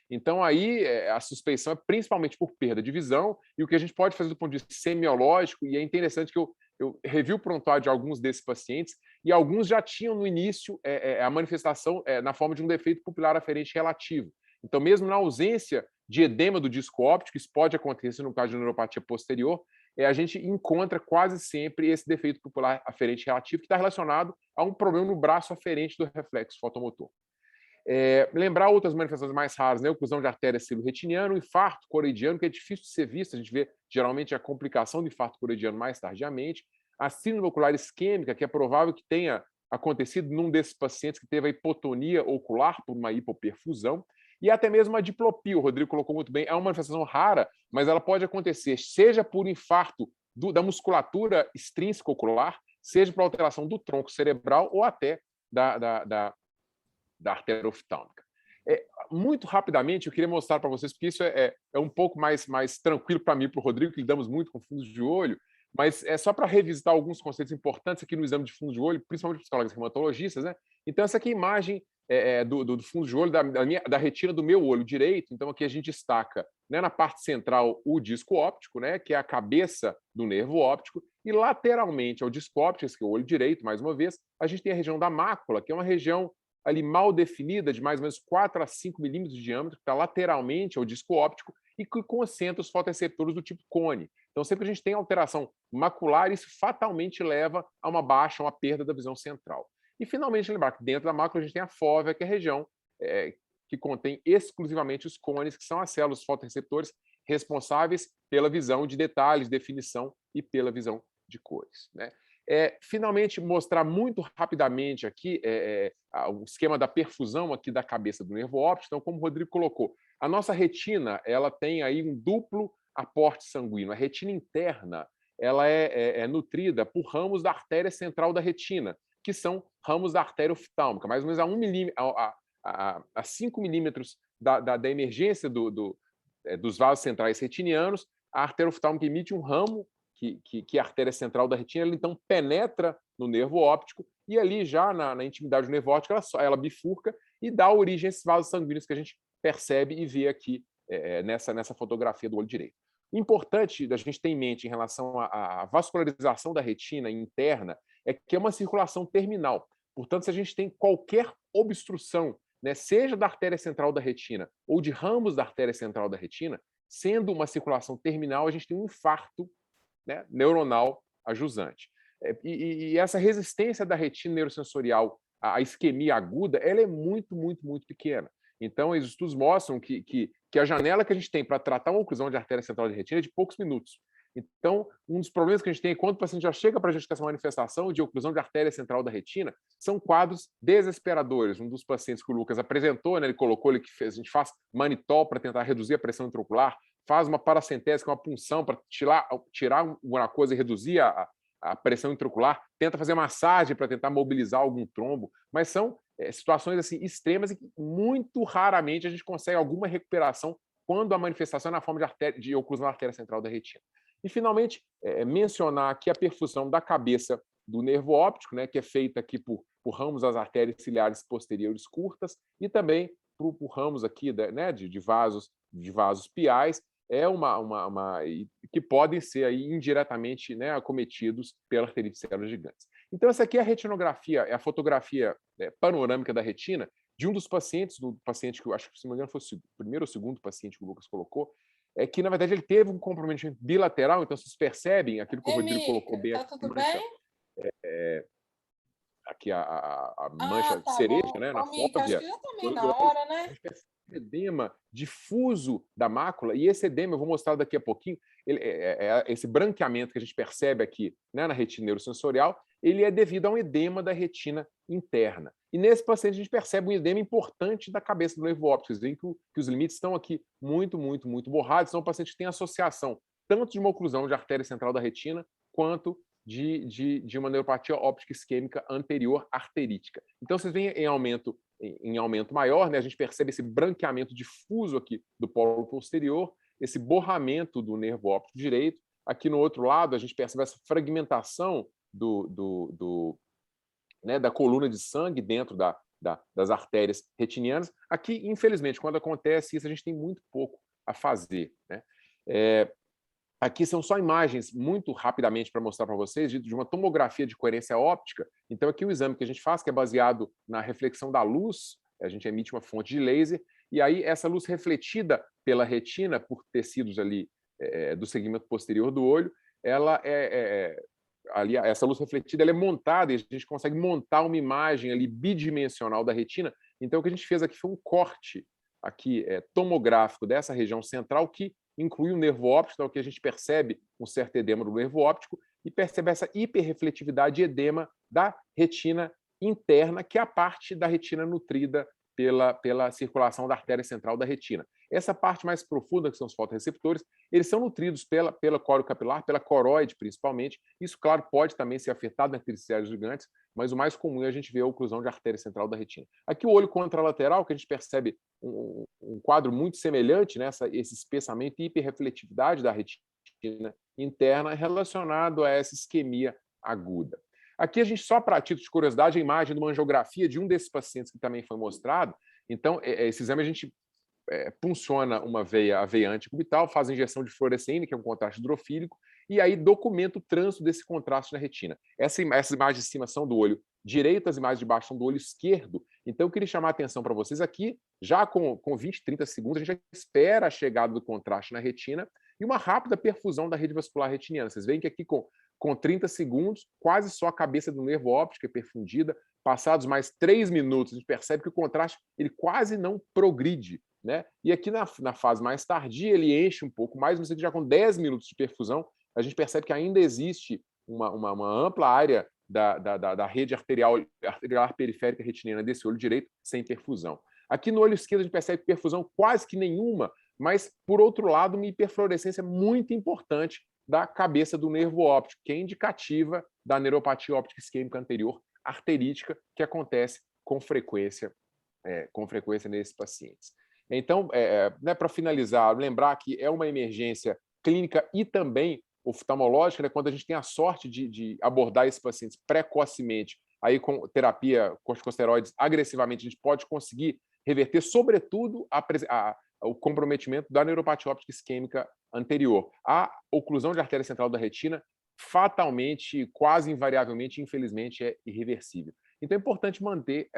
Então, aí, a suspeição é principalmente por perda de visão, e o que a gente pode fazer do ponto de vista semiológico, e é interessante que eu revi o prontuário de alguns desses pacientes, e alguns já tinham no início a manifestação na forma de um defeito pupilar aferente relativo. Então, mesmo na ausência de edema do disco óptico, isso pode acontecer no caso de neuropatia posterior, a gente encontra quase sempre esse defeito pupilar aferente relativo, que está relacionado a um problema no braço aferente do reflexo fotomotor. Lembrar outras manifestações mais raras, né? Oclusão de artéria ciliretiniana, o infarto coroidiano, que é difícil de ser visto, a gente vê geralmente a complicação do infarto coroidiano mais tardiamente, a síndrome ocular isquêmica, que é provável que tenha acontecido num desses pacientes que teve a hipotonia ocular por uma hipoperfusão, e até mesmo a diplopia, o Rodrigo colocou muito bem, é uma manifestação rara, mas ela pode acontecer, seja por infarto da musculatura extrínseca ocular, seja por alteração do tronco cerebral ou até da artéria oftálmica. Muito rapidamente, eu queria mostrar para vocês, porque isso é um pouco mais tranquilo para mim e para o Rodrigo, que lidamos muito com fundos de olho, mas é só para revisitar alguns conceitos importantes aqui no exame de fundo de olho, principalmente para os colegas reumatologistas, né? Então, essa aqui é a imagem do fundo de olho da retina do meu olho direito. Então, aqui a gente destaca, né, na parte central o disco óptico, né, que é a cabeça do nervo óptico, e lateralmente ao disco óptico, esse que é o olho direito, mais uma vez, a gente tem a região da mácula, que é uma região ali mal definida, de mais ou menos 4 a 5 milímetros de diâmetro, que está lateralmente ao disco óptico e que concentra os fotoreceptores do tipo cone. Então, sempre que a gente tem alteração macular, isso fatalmente leva a uma baixa, uma perda da visão central. E, finalmente, lembrar que dentro da mácula a gente tem a fóvea, que é a região que contém exclusivamente os cones, que são as células fotoreceptores responsáveis pela visão de detalhes, definição e pela visão de cores, né? Finalmente, mostrar muito rapidamente aqui o esquema da perfusão aqui da cabeça do nervo óptico. Então, como o Rodrigo colocou, a nossa retina ela tem aí um duplo aporte sanguíneo. A retina interna ela é nutrida por ramos da artéria central da retina, que são ramos da artéria oftálmica, mais ou menos a 5 milímetros da emergência dos vasos centrais retinianos. A artéria oftálmica emite um ramo que a artéria central da retina, ela então penetra no nervo óptico e ali já na intimidade do nervo óptico ela bifurca e dá origem a esses vasos sanguíneos que a gente percebe e vê aqui nessa fotografia do olho direito. Importante da gente ter em mente em relação à vascularização da retina interna é que é uma circulação terminal. Portanto, se a gente tem qualquer obstrução, né, seja da artéria central da retina ou de ramos da artéria central da retina, sendo uma circulação terminal, a gente tem um infarto, né, neuronal ajusante. E essa resistência da retina neurosensorial à isquemia aguda, ela é muito, muito, muito pequena. Então, os estudos mostram que a janela que a gente tem para tratar uma oclusão de artéria central de retina é de poucos minutos. Então, um dos problemas que a gente tem é quando o paciente já chega para a gente com essa manifestação de oclusão de artéria central da retina, são quadros desesperadores. Um dos pacientes que o Lucas apresentou, né, ele colocou, a gente faz manitol para tentar reduzir a pressão intraocular, faz uma paracentese, que é uma punção para tirar alguma coisa e reduzir a pressão intraocular, tenta fazer massagem para tentar mobilizar algum trombo, mas são situações assim extremas e que muito raramente a gente consegue alguma recuperação quando a manifestação é na forma de oclusão da artéria central da retina. E, finalmente, mencionar aqui a perfusão da cabeça do nervo óptico, né, que é feita aqui por ramos das artérias ciliares posteriores curtas e também por ramos aqui de vasos piais, que podem ser aí indiretamente, né, acometidos pela arterite de células gigantes. Então, essa aqui é a retinografia, é a fotografia panorâmica da retina de um dos pacientes, do paciente que eu acho que, se não me engano, foi o primeiro ou segundo paciente que o Lucas colocou, que, na verdade, ele teve um comprometimento bilateral. Então, vocês percebem aquilo que o Rodrigo colocou bem. Tá tudo bem? Aqui a mancha de cereja, bom. né, na Mica, fóvea. acho que já também na hora, né? A gente percebe edema difuso da mácula, e esse edema, eu vou mostrar daqui a pouquinho, esse branqueamento que a gente percebe aqui, né, na retina neurosensorial, ele é devido a um edema da retina interna. E nesse paciente a gente percebe um edema importante da cabeça do nervo óptico. Vocês veem que os limites estão aqui muito, muito, muito borrados. Então, o paciente tem associação tanto de uma oclusão de artéria central da retina, quanto de uma neuropatia óptica isquêmica anterior arterítica. Então, vocês veem em aumento maior, né? A gente percebe esse branqueamento difuso aqui do polo posterior, esse borramento do nervo óptico direito. Aqui no outro lado, a gente percebe essa fragmentação da coluna de sangue dentro das artérias retinianas. Aqui, infelizmente, quando acontece isso, a gente tem muito pouco a fazer, né? Aqui são só imagens, muito rapidamente, para mostrar para vocês, de uma tomografia de coerência óptica. Então, aqui o exame que a gente faz, que é baseado na reflexão da luz, a gente emite uma fonte de laser, e aí essa luz refletida pela retina, por tecidos ali do segmento posterior do olho, essa luz refletida ela é montada, e a gente consegue montar uma imagem ali bidimensional da retina. Então, o que a gente fez aqui foi um corte aqui, tomográfico dessa região central, que inclui o nervo óptico, então, que a gente percebe um certo edema do nervo óptico e percebe essa hiperrefletividade e edema da retina interna, que é a parte da retina nutrida pela circulação da artéria central da retina. Essa parte mais profunda, que são os fotorreceptores, eles são nutridos pela córeo capilar, pela coroide, principalmente. Isso, claro, pode também ser afetado nas artérias ciliares gigantes, mas o mais comum é a gente ver a oclusão de artéria central da retina. Aqui o olho contralateral, que a gente percebe um quadro muito semelhante, né? Esse espessamento e hiperrefletividade da retina interna relacionado a essa isquemia aguda. Aqui a gente só, para título de curiosidade, a imagem de uma angiografia de um desses pacientes que também foi mostrado. Então, esse exame a gente punciona a veia antecubital, faz a injeção de fluoresceína, que é um contraste hidrofílico, e aí documenta o trânsito desse contraste na retina. Essas imagens de cima são do olho direito, as imagens de baixo são do olho esquerdo. Então, eu queria chamar a atenção para vocês aqui, já com 20, 30 segundos, a gente já espera a chegada do contraste na retina e uma rápida perfusão da rede vascular retiniana. Vocês veem que aqui, com 30 segundos, quase só a cabeça do nervo óptico é perfundida. Passados mais 3 minutos, a gente percebe que o contraste ele quase não progride, né? E aqui na fase mais tardia, ele enche um pouco mais, mas aqui já com 10 minutos de perfusão, a gente percebe que ainda existe uma ampla área da rede arterial periférica retiniana desse olho direito sem perfusão. Aqui no olho esquerdo, a gente percebe perfusão quase que nenhuma, mas, por outro lado, uma hiperfluorescência muito importante da cabeça do nervo óptico, que é indicativa da neuropatia óptica isquêmica anterior arterítica, que acontece com frequência nesses pacientes. Então, para finalizar, lembrar que é uma emergência clínica e também oftalmológica, né, quando a gente tem a sorte de abordar esses pacientes precocemente, aí com terapia corticosteroides agressivamente, a gente pode conseguir reverter, sobretudo, o comprometimento da neuropatia óptica isquêmica anterior. A oclusão de artéria central da retina, fatalmente, quase invariavelmente, infelizmente, é irreversível. Então, é importante manter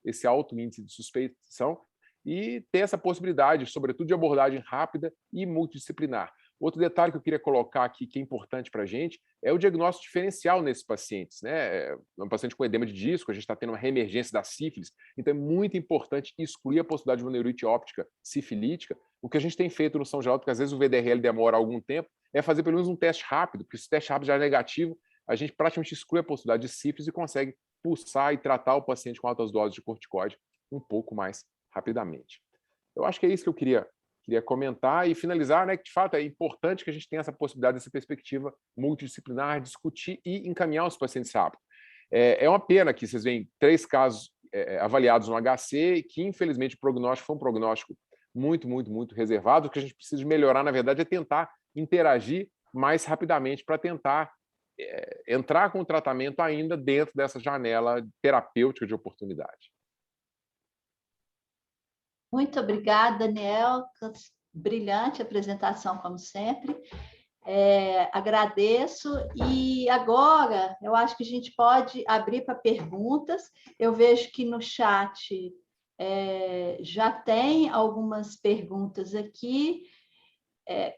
esse alto índice de suspeição e ter essa possibilidade, sobretudo, de abordagem rápida e multidisciplinar. Outro detalhe que eu queria colocar aqui, que é importante para a gente, é o diagnóstico diferencial nesses pacientes, né? Um paciente com edema de disco, a gente está tendo uma reemergência da sífilis, então é muito importante excluir a possibilidade de uma neurite óptica sifilítica. O que a gente tem feito no São Geraldo, porque às vezes o VDRL demora algum tempo, é fazer pelo menos um teste rápido, porque se o teste rápido já é negativo, a gente praticamente exclui a possibilidade de sífilis e consegue pulsar e tratar o paciente com altas doses de corticoide um pouco mais rapidamente. Eu acho que é isso que eu queria comentar e finalizar, né, que de fato é importante que a gente tenha essa possibilidade, essa perspectiva multidisciplinar, discutir e encaminhar os pacientes rápido. É uma pena que vocês veem 3 casos avaliados no HC, que infelizmente o prognóstico foi um prognóstico muito, muito, muito reservado. O que a gente precisa melhorar, na verdade, é tentar interagir mais rapidamente para tentar entrar com o tratamento ainda dentro dessa janela terapêutica de oportunidade. Muito obrigada, Daniel. Brilhante apresentação, como sempre. Agradeço. E agora, eu acho que a gente pode abrir para perguntas. Eu vejo que no chat já tem algumas perguntas aqui.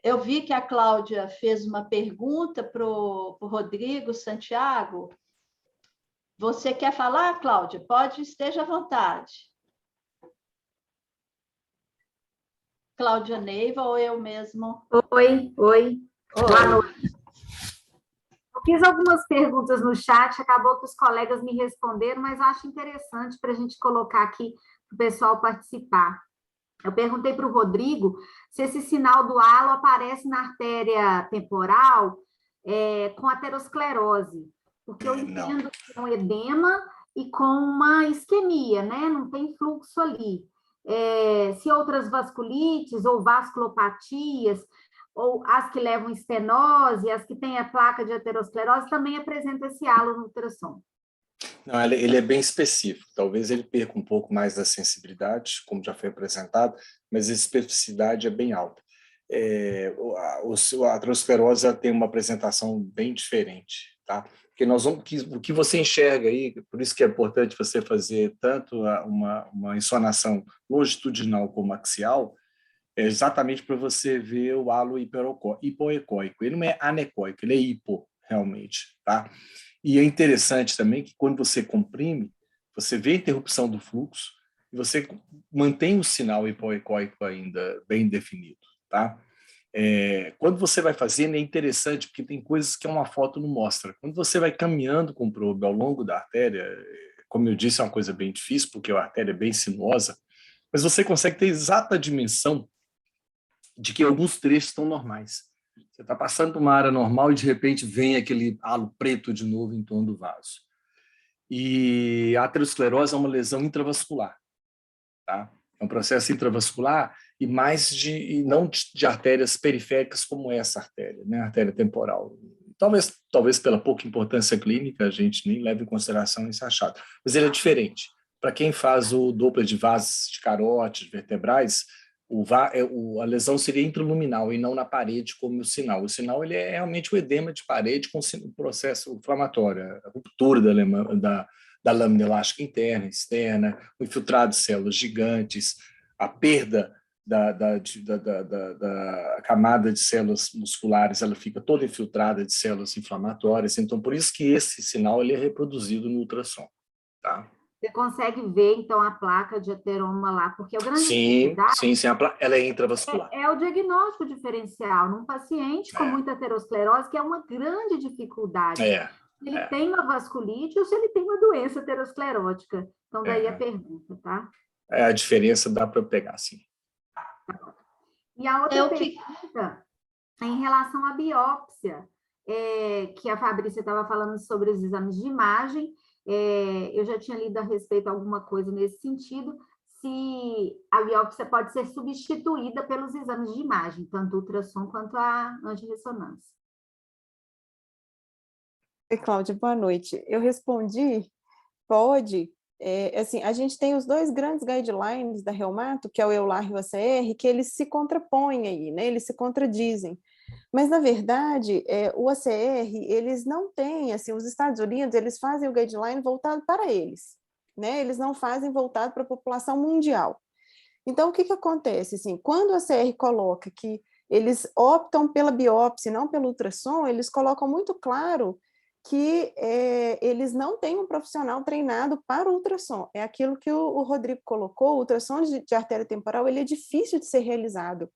Eu vi que a Cláudia fez uma pergunta para o Rodrigo Santiago. Você quer falar, Cláudia? Esteja à vontade. Cláudia Neiva ou eu mesmo? Oi. Boa noite. Eu fiz algumas perguntas no chat, acabou que os colegas me responderam, mas acho interessante para a gente colocar aqui para o pessoal participar. Eu perguntei para o Rodrigo se esse sinal do halo aparece na artéria temporal com aterosclerose, porque eu entendo que é um edema e com uma isquemia, né? Não tem fluxo ali. Se outras vasculites ou vasculopatias, ou as que levam estenose, as que têm a placa de aterosclerose, também apresentam esse halo no ultrassom. Não, ele é bem específico. Talvez ele perca um pouco mais da sensibilidade, como já foi apresentado, mas a especificidade é bem alta. A aterosclerose tem uma apresentação bem diferente, tá? Porque o que você enxerga aí, por isso que é importante você fazer tanto uma insonação longitudinal como axial, é exatamente para você ver o halo hipoecóico. Ele não é anecóico, ele é hipo, realmente, tá? E é interessante também que quando você comprime, você vê a interrupção do fluxo e você mantém o sinal hipoecóico ainda bem definido, tá? Quando você vai fazendo é interessante, porque tem coisas que uma foto não mostra. Quando você vai caminhando com o probe ao longo da artéria, como eu disse, é uma coisa bem difícil, porque a artéria é bem sinuosa, mas você consegue ter exata dimensão de que alguns trechos estão normais. Você está passando por uma área normal e, de repente, vem aquele halo preto de novo em torno do vaso. E a aterosclerose é uma lesão intravascular, tá? É um processo intravascular e não de artérias periféricas como essa artéria, né? A artéria temporal. talvez pela pouca importância clínica, a gente nem leva em consideração esse achado. Mas ele é diferente. Para quem faz o Doppler de vasos de carótides vertebrais, a lesão seria intraluminal e não na parede como o sinal. O sinal ele é realmente o edema de parede com o processo inflamatório, a ruptura da lâmina elástica interna, externa, o infiltrado de células gigantes, a perda da camada de células musculares, ela fica toda infiltrada de células inflamatórias. Então, por isso que esse sinal ele é reproduzido no ultrassom. Tá? Você consegue ver, então, a placa de ateroma lá, porque o grande sim, ela é intravascular. É o diagnóstico diferencial num paciente com muita aterosclerose, que é uma grande dificuldade. Se ele tem uma vasculite ou se ele tem uma doença aterosclerótica. Então, daí a pergunta, tá? A diferença dá para pegar, sim. E a outra pergunta é em relação à biópsia, que a Fabrícia estava falando sobre os exames de imagem. Eu já tinha lido a respeito alguma coisa nesse sentido, se a biópsia pode ser substituída pelos exames de imagem, tanto ultrassom quanto a antirressonância. Oi, Cláudia, boa noite. Eu respondi, pode. Assim, a gente tem os dois grandes guidelines da Reumato, que é o EULAR e o ACR, que eles se contrapõem aí, né? Eles se contradizem. Mas, na verdade, o ACR, eles não têm, assim, os Estados Unidos, eles fazem o guideline voltado para eles, né? Eles não fazem voltado para a população mundial. Então, o que acontece? Assim, quando o ACR coloca que eles optam pela biópsia, não pelo ultrassom, eles colocam muito claro que eles não têm um profissional treinado para o ultrassom. É aquilo que o Rodrigo colocou, o ultrassom de artéria temporal, ele é difícil de ser realizado.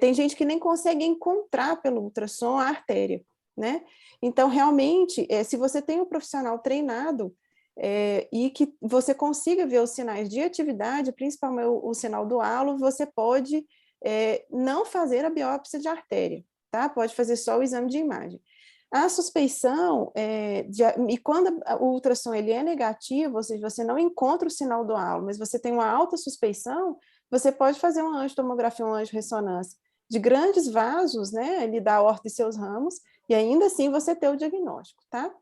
Tem gente que nem consegue encontrar pelo ultrassom a artéria, né? Então, realmente, se você tem um profissional treinado e que você consiga ver os sinais de atividade, principalmente o sinal do halo, você pode não fazer a biópsia de artéria, tá? Pode fazer só o exame de imagem. A suspeição, e quando o ultrassom ele é negativo, ou seja, você não encontra o sinal do halo, mas você tem uma alta suspeição, você pode fazer uma angiotomografia, uma angiorressonância de grandes vasos, né, ali da aorta e seus ramos, e ainda assim você ter o diagnóstico, tá?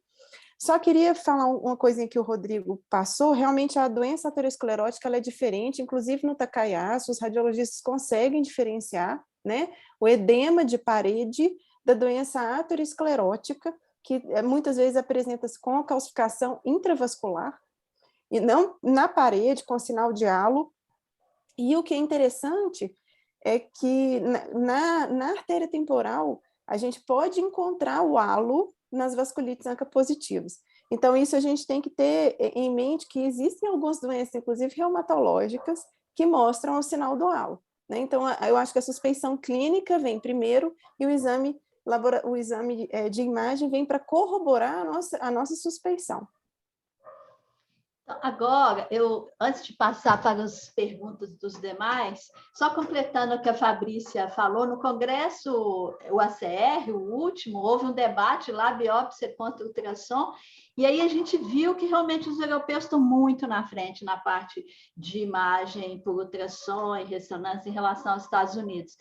Só queria falar uma coisinha que o Rodrigo passou, realmente a doença aterosclerótica ela é diferente, inclusive no Takayasu, os radiologistas conseguem diferenciar, né, o edema de parede da doença aterosclerótica, que muitas vezes apresenta-se com calcificação intravascular, e não na parede, com sinal de halo. E o que é interessante é que na artéria temporal, a gente pode encontrar o halo nas vasculites ANCA positivas. Então, isso a gente tem que ter em mente que existem algumas doenças, inclusive reumatológicas, que mostram o sinal do halo, né? Então, eu acho que a suspeição clínica vem primeiro e o exame de imagem vem para corroborar a nossa suspeição. Agora, antes de passar para as perguntas dos demais, só completando o que a Fabrícia falou, no Congresso, o ACR, o último, houve um debate lá, biópsia contra ultrassom, e aí a gente viu que realmente os europeus estão muito na frente na parte de imagem por ultrassom e ressonância em relação aos Estados Unidos.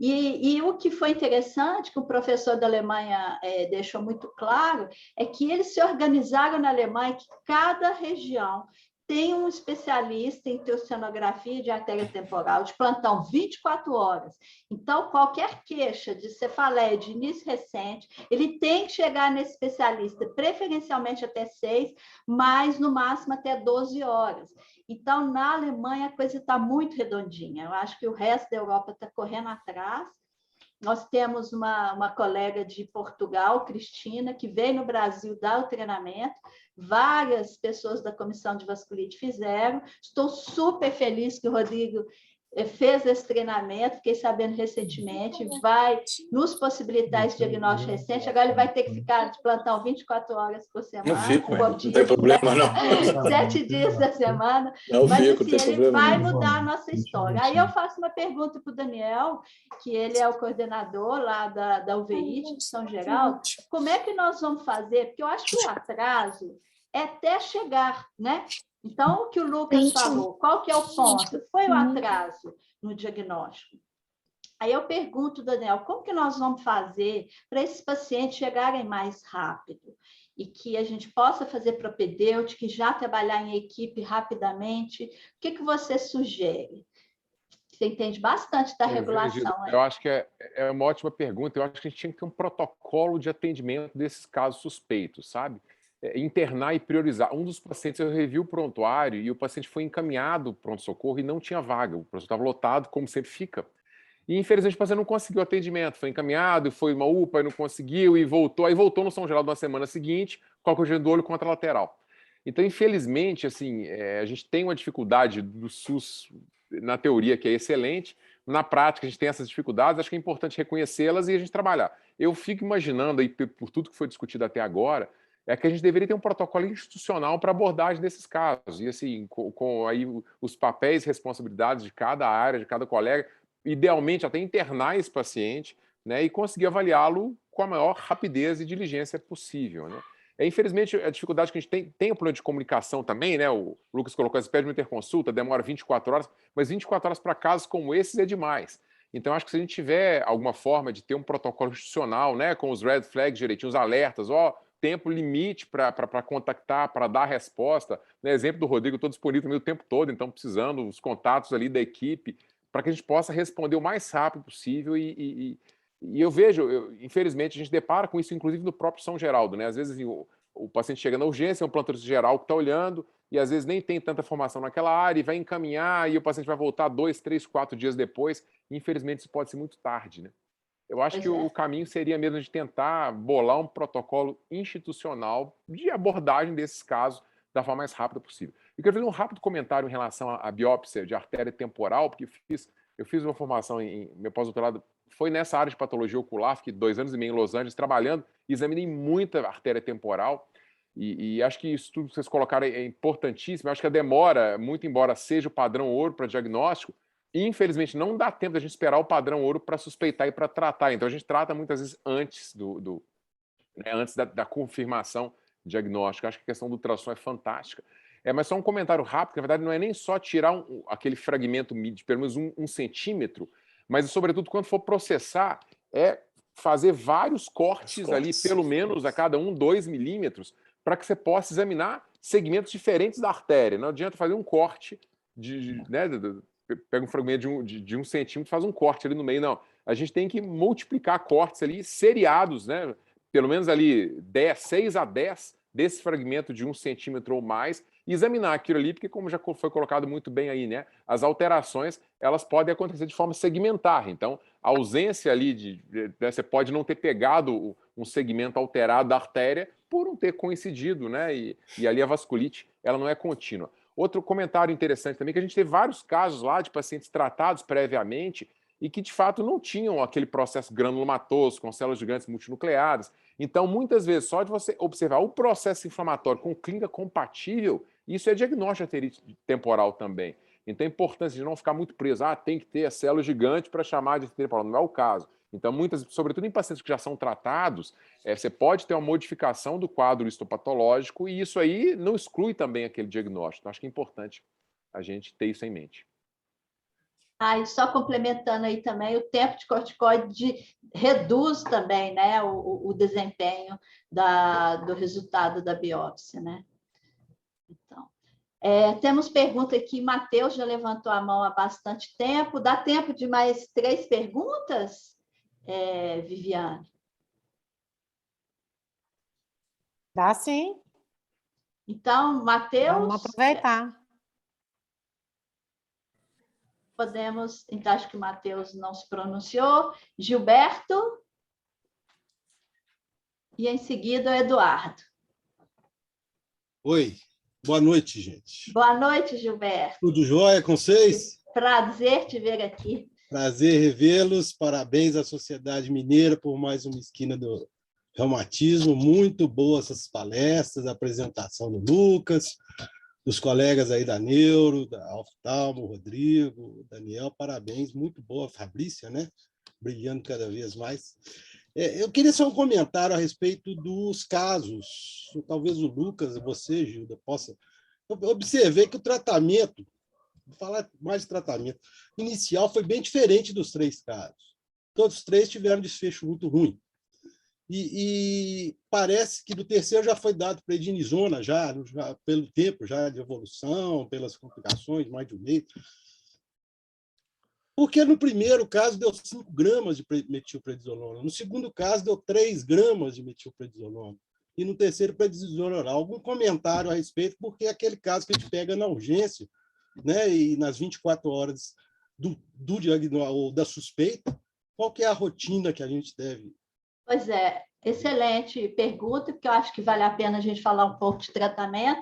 E o que foi interessante, que o professor da Alemanha deixou muito claro, é que eles se organizaram na Alemanha, que cada região tem um especialista em ultrassonografia de artéria temporal, de plantão 24 horas. Então, qualquer queixa de cefaleia de início recente, ele tem que chegar nesse especialista, preferencialmente até 6, mas no máximo até 12 horas. Então, na Alemanha, a coisa está muito redondinha. Eu acho que o resto da Europa está correndo atrás. Nós temos uma colega de Portugal, Cristina, que veio no Brasil dar o treinamento. Várias pessoas da Comissão de Vasculite fizeram. Estou super feliz que o Rodrigo fez esse treinamento, fiquei sabendo recentemente, vai nos possibilitar esse diagnóstico recente. Agora ele vai ter que ficar de plantão 24 horas por semana. Não tem problema, não. 7 dias da semana. Mas assim, ele vai mudar a nossa história. Aí eu faço uma pergunta para o Daniel, que ele é o coordenador lá da UVI de São Geraldo. Como é que nós vamos fazer? Porque eu acho que o atraso é até chegar, né? Então, o que o Lucas falou, qual que é o ponto? Foi o atraso no diagnóstico. Aí eu pergunto, Daniel, como que nós vamos fazer para esses pacientes chegarem mais rápido? E que a gente possa fazer propedêutica e já trabalhar em equipe rapidamente? O que você sugere? Você entende bastante da regulação aí. Eu acho que é uma ótima pergunta. Eu acho que a gente tinha que ter um protocolo de atendimento desses casos suspeitos, sabe? Internar e priorizar. Um dos pacientes, eu revi o prontuário e o paciente foi encaminhado para o pronto-socorro e não tinha vaga. O pronto estava lotado, como sempre fica. E, infelizmente, o paciente não conseguiu atendimento. Foi encaminhado, foi uma UPA e não conseguiu, e voltou. Aí voltou no São Geraldo na semana seguinte, com a corrigida do olho contralateral. Então, infelizmente, assim, a gente tem uma dificuldade do SUS, na teoria, que é excelente. Na prática, a gente tem essas dificuldades. Acho que é importante reconhecê-las e a gente trabalhar. Eu fico imaginando, aí, por tudo que foi discutido até agora, que a gente deveria ter um protocolo institucional para abordagem desses casos. E, assim, com aí os papéis e responsabilidades de cada área, de cada colega, idealmente até internar esse paciente, né, e conseguir avaliá-lo com a maior rapidez e diligência possível, né? Infelizmente, a dificuldade que a gente tem o plano de comunicação também, né? O Lucas colocou, você pede uma interconsulta, demora 24 horas, mas 24 horas para casos como esses é demais. Então, acho que se a gente tiver alguma forma de ter um protocolo institucional, né, com os red flags direitinho, os alertas, tempo limite para contactar, para dar resposta. No exemplo do Rodrigo, eu estou disponível também o tempo todo, então precisando os contatos ali da equipe, para que a gente possa responder o mais rápido possível. E eu vejo, infelizmente, a gente depara com isso, inclusive no próprio São Geraldo, né? Às vezes assim, o paciente chega na urgência, é um plantonista geral que está olhando, e às vezes nem tem tanta formação naquela área, e vai encaminhar, e o paciente vai voltar 2, 3, 4 dias depois. E, infelizmente, isso pode ser muito tarde, né? Eu acho que o caminho seria mesmo de tentar bolar um protocolo institucional de abordagem desses casos da forma mais rápida possível. Eu quero fazer um rápido comentário em relação à biópsia de artéria temporal, porque eu fiz uma formação em meu pós-doutorado, foi nessa área de patologia ocular, fiquei 2 anos e meio em Los Angeles trabalhando, examinei muita artéria temporal, e acho que isso tudo que vocês colocaram é importantíssimo. Eu acho que a demora, muito embora seja o padrão ouro para diagnóstico, infelizmente não dá tempo da gente esperar o padrão ouro para suspeitar e para tratar. Então a gente trata muitas vezes antes antes da confirmação diagnóstica. Acho que a questão do ultrassom é fantástica. Mas só um comentário rápido, que na verdade não é nem só tirar aquele fragmento de pelo menos 1 centímetro, mas sobretudo quando for processar, fazer vários cortes ali, pelo menos a cada 1, 2 milímetros, para que você possa examinar segmentos diferentes da artéria. Não adianta fazer um corte pega um fragmento de 1 centímetro, faz um corte ali no meio. Não, a gente tem que multiplicar cortes ali seriados, né? Pelo menos ali 6 a 10 desse fragmento de 1 centímetro ou mais, e examinar aquilo ali, porque como já foi colocado muito bem aí, né? As alterações, elas podem acontecer de forma segmentar. Então, a ausência ali você pode não ter pegado um segmento alterado da artéria por não ter coincidido, né? E ali a vasculite, ela não é contínua. Outro comentário interessante também, que a gente teve vários casos lá de pacientes tratados previamente e que, de fato, não tinham aquele processo granulomatoso com células gigantes multinucleadas. Então, muitas vezes, só de você observar o processo inflamatório com clínica compatível, isso é diagnóstico de arterite temporal também. Então, a importância de não ficar muito preso. Tem que ter a célula gigante para chamar de arterite temporal. Não é o caso. Então, sobretudo em pacientes que já são tratados, você pode ter uma modificação do quadro histopatológico e isso aí não exclui também aquele diagnóstico. Então, acho que é importante a gente ter isso em mente. E só complementando aí também, o tempo de corticoide reduz também, né, o desempenho do resultado da biópsia, né? Então, temos pergunta aqui, Matheus já levantou a mão há bastante tempo. Dá tempo de mais 3 perguntas, Viviane? Dá sim. Então, Matheus... Vamos aproveitar. Podemos, então, acho que o Matheus não se pronunciou. Gilberto. E, em seguida, o Eduardo. Oi, boa noite, gente. Boa noite, Gilberto. Tudo jóia com vocês? Prazer te ver aqui. Prazer revê-los. Parabéns à Sociedade Mineira por mais uma esquina do reumatismo. Muito boas essas palestras, a apresentação do Lucas, dos colegas aí da Neuro, da Oftalmo, Rodrigo, Daniel, parabéns, muito boa a Fabrícia, né? Brilhando cada vez mais. Eu queria só um comentário a respeito dos casos. Talvez o Lucas, você, Gilda, possa... Eu observei que o tratamento, vou falar mais de tratamento, inicial foi bem diferente dos 3 casos. todos 3 tiveram desfecho muito ruim. E parece que do terceiro já foi dado prednisona, já pelo tempo já de evolução, pelas complicações, mais de um mês. Porque no primeiro caso deu 5 gramas de metilprednisolona, no segundo caso deu 3 gramas de metilprednisolona, e no terceiro prednisona oral. Algum comentário a respeito, porque é aquele caso que a gente pega na urgência, né, e nas 24 horas do diagnóstico, da suspeita, qual que é a rotina que a gente deve... Pois é, excelente pergunta, porque eu acho que vale a pena a gente falar um pouco de tratamento.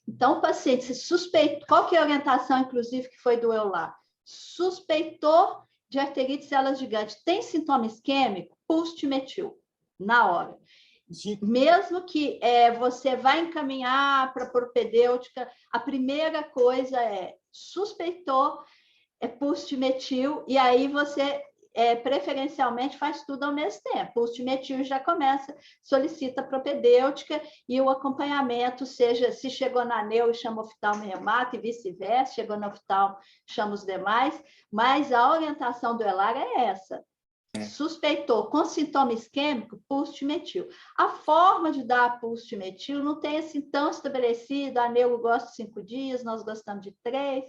Então, o paciente se suspeitou, qual que é a orientação, inclusive, que foi do EULAR? Suspeitou de arterite células gigantes, tem sintoma isquêmico, pulso de metil, na hora. Sim. Mesmo que você vai encaminhar para a propedêutica, a primeira coisa é suspeitou, pulso de metil, e aí você preferencialmente faz tudo ao mesmo tempo. Pulso de metil já começa, solicita a propedêutica e o acompanhamento, seja se chegou na neo e chama oftalmo e reumato, e vice-versa, chegou no oftalmo, chama os demais, mas a orientação do ELAR é essa. Suspeitou com sintoma isquêmico, pulso de metil. A forma de dar pulso de metil não tem assim tão estabelecido, a neuro gosta de 5 dias, nós gostamos de 3.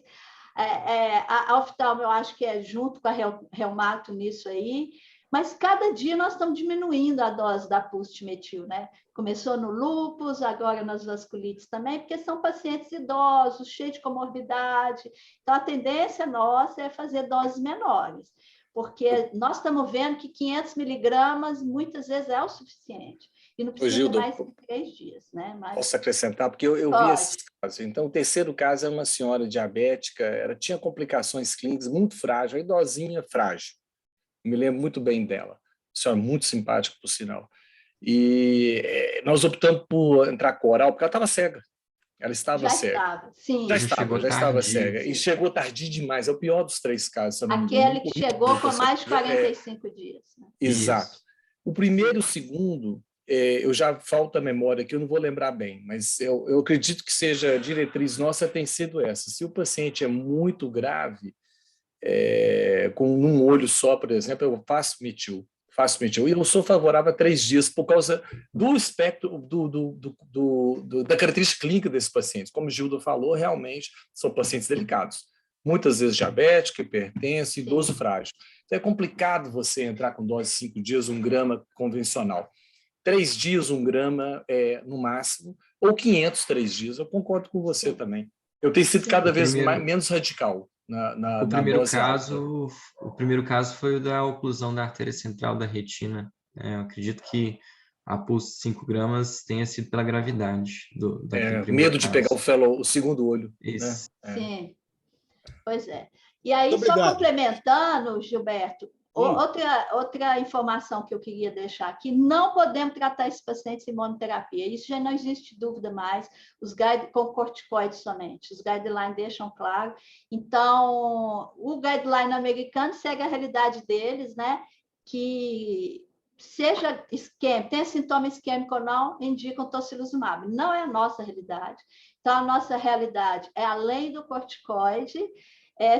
A oftalmo eu acho que é junto com a reumato nisso aí, mas cada dia nós estamos diminuindo a dose da pulso de metil, né? Começou no lúpus, agora nas vasculites também, porque são pacientes idosos, cheios de comorbidade, então a tendência nossa é fazer doses menores, porque nós estamos vendo que 500 miligramas muitas vezes é o suficiente. E não precisa Gilda, mais que 3 dias, né? Mas... Posso acrescentar? Porque eu vi esses casos. Então, o terceiro caso era uma senhora diabética, ela tinha complicações clínicas muito frágil, a idosinha frágil. Me lembro muito bem dela. Senhora muito simpática, por sinal. E nós optamos por entrar com oral, porque ela estava cega. Ela estava cega. Já estava cega. E chegou tardio demais. É o pior dos 3 casos. Aquele que chegou com mais de 45 dias. Né? Exato. O primeiro e o segundo, eu já falta a memória aqui, eu não vou lembrar bem, mas eu acredito que seja a diretriz nossa tem sido essa. Se o paciente é muito grave, com um olho só, por exemplo, eu faço metil. E eu sou favorável a 3 dias por causa do espectro, da característica clínica desses pacientes. Como o Gilda falou, realmente são pacientes delicados. Muitas vezes diabético, hipertenso, idoso frágil. Então é complicado você entrar com dose de 5 dias, 1 grama convencional. 3 dias, 1 grama no máximo, ou 500, 3 dias. Eu concordo com você também. Eu tenho sido cada vez menos radical. O primeiro caso foi o da oclusão da artéria central da retina. Eu acredito que a pulso 5 gramas tenha sido pela gravidade. Medo de pegar o segundo olho. Isso. Né? Sim, pois é. E aí, só complementando, Gilberto, outra informação que eu queria deixar aqui, não podemos tratar esses pacientes em monoterapia, isso já não existe dúvida mais, com corticoides somente, os guidelines deixam claro. Então, o guideline americano segue a realidade deles, né, que seja isquêmico, tenha sintoma isquêmico ou não, indicam tocilizumab, não é a nossa realidade. Então, a nossa realidade é além do corticoide,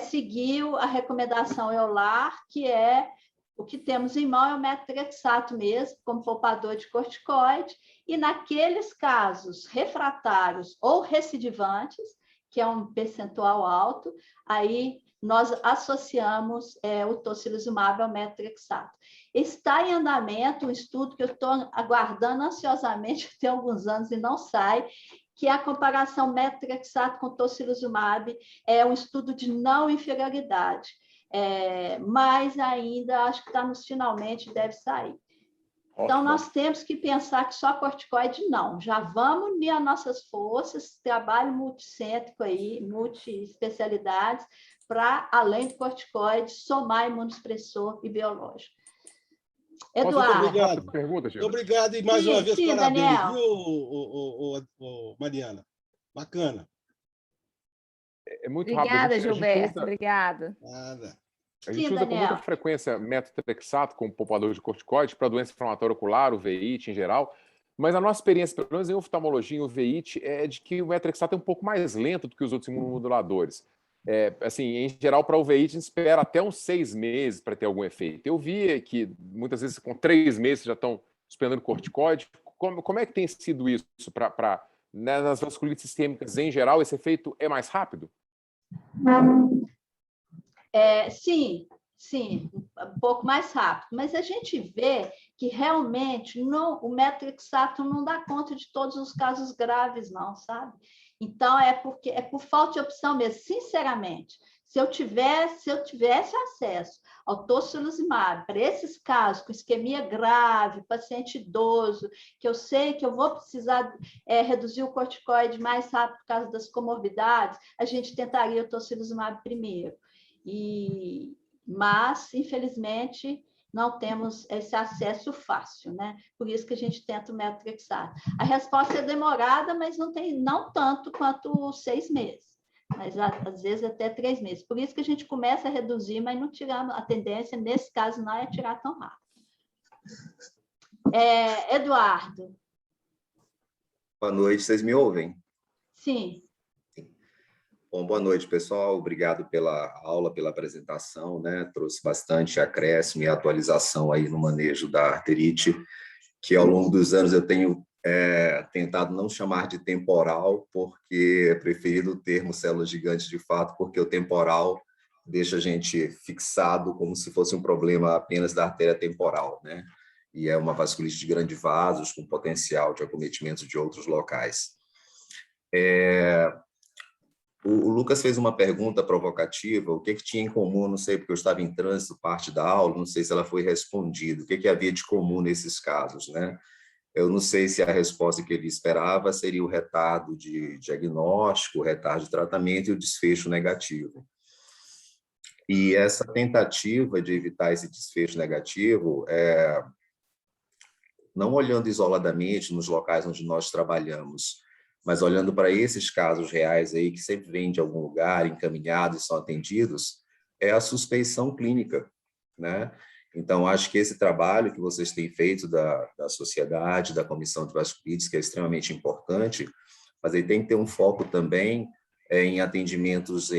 seguiu a recomendação EULAR, que é o que temos em mão é o metotrexato mesmo, como poupador de corticoide, e naqueles casos refratários ou recidivantes, que é um percentual alto, aí nós associamos o tocilizumab ao metotrexato. Está em andamento um estudo que eu estou aguardando ansiosamente tem alguns anos e não sai, que é a comparação metotrexato com tocilizumab, é um estudo de não inferioridade, mas ainda acho que está nos finalmente, deve sair. Então, nós temos que pensar que só corticoide não, já vamos unir as nossas forças, trabalho multicêntrico aí, multiespecialidades, para, além do corticoide, somar imunossupressor e biológico. Eduardo. Obrigado. Obrigado e mais uma vez parabéns, Daniel. Viu, Mariana? Bacana. É muito Obrigada, rápido. Gilberto. Obrigada. Nada. A gente usa com muita frequência metotrexato como poupador de corticoide para doença inflamatória ocular, uveíte em geral, mas a nossa experiência, pelo menos em oftalmologia e uveíte, é de que o metotrexato é um pouco mais lento do que os outros imunomoduladores. assim, em geral, para a UVI, a gente espera até uns 6 meses para ter algum efeito. Eu vi que muitas vezes com 3 meses já estão suspendendo corticoide. Como é que tem sido isso né, nas vasculites sistêmicas em geral? Esse efeito é mais rápido? Sim, um pouco mais rápido, mas a gente vê que realmente o metrexato não dá conta de todos os casos graves, não, sabe? Então, é por falta de opção mesmo, sinceramente. Se eu tivesse acesso ao tocilizumab para esses casos com isquemia grave, paciente idoso, que eu sei que eu vou precisar reduzir o corticoide mais rápido por causa das comorbidades, a gente tentaria o tocilizumab primeiro. Mas, infelizmente, não temos esse acesso fácil, né? Por isso que a gente tenta o metrexato. A resposta é demorada, mas não tanto quanto 6 meses, mas às vezes até 3 meses. Por isso que a gente começa a reduzir, mas não tiramos. A tendência, nesse caso, não é tirar tão rápido. Eduardo. Boa noite, vocês me ouvem? Sim. Bom, boa noite, pessoal. Obrigado pela aula, pela apresentação, né? Trouxe bastante acréscimo e atualização aí no manejo da arterite, que ao longo dos anos eu tenho tentado não chamar de temporal, porque é preferido o termo células gigantes de fato, porque o temporal deixa a gente fixado como se fosse um problema apenas da artéria temporal, né? E é uma vasculite de grandes vasos com potencial de acometimento de outros locais. O Lucas fez uma pergunta provocativa, o que tinha em comum, não sei, porque eu estava em trânsito parte da aula, não sei se ela foi respondida, o que havia de comum nesses casos, né? Eu não sei se a resposta que ele esperava seria o retardo de diagnóstico, o retardo de tratamento e o desfecho negativo. E essa tentativa de evitar esse desfecho negativo, não olhando isoladamente nos locais onde nós trabalhamos, mas olhando para esses casos reais aí que sempre vêm de algum lugar, encaminhados e são atendidos, é a suspeição clínica, né? Então, acho que esse trabalho que vocês têm feito da sociedade, da Comissão de Vasculites, que é extremamente importante, mas ele tem que ter um foco também em atendimentos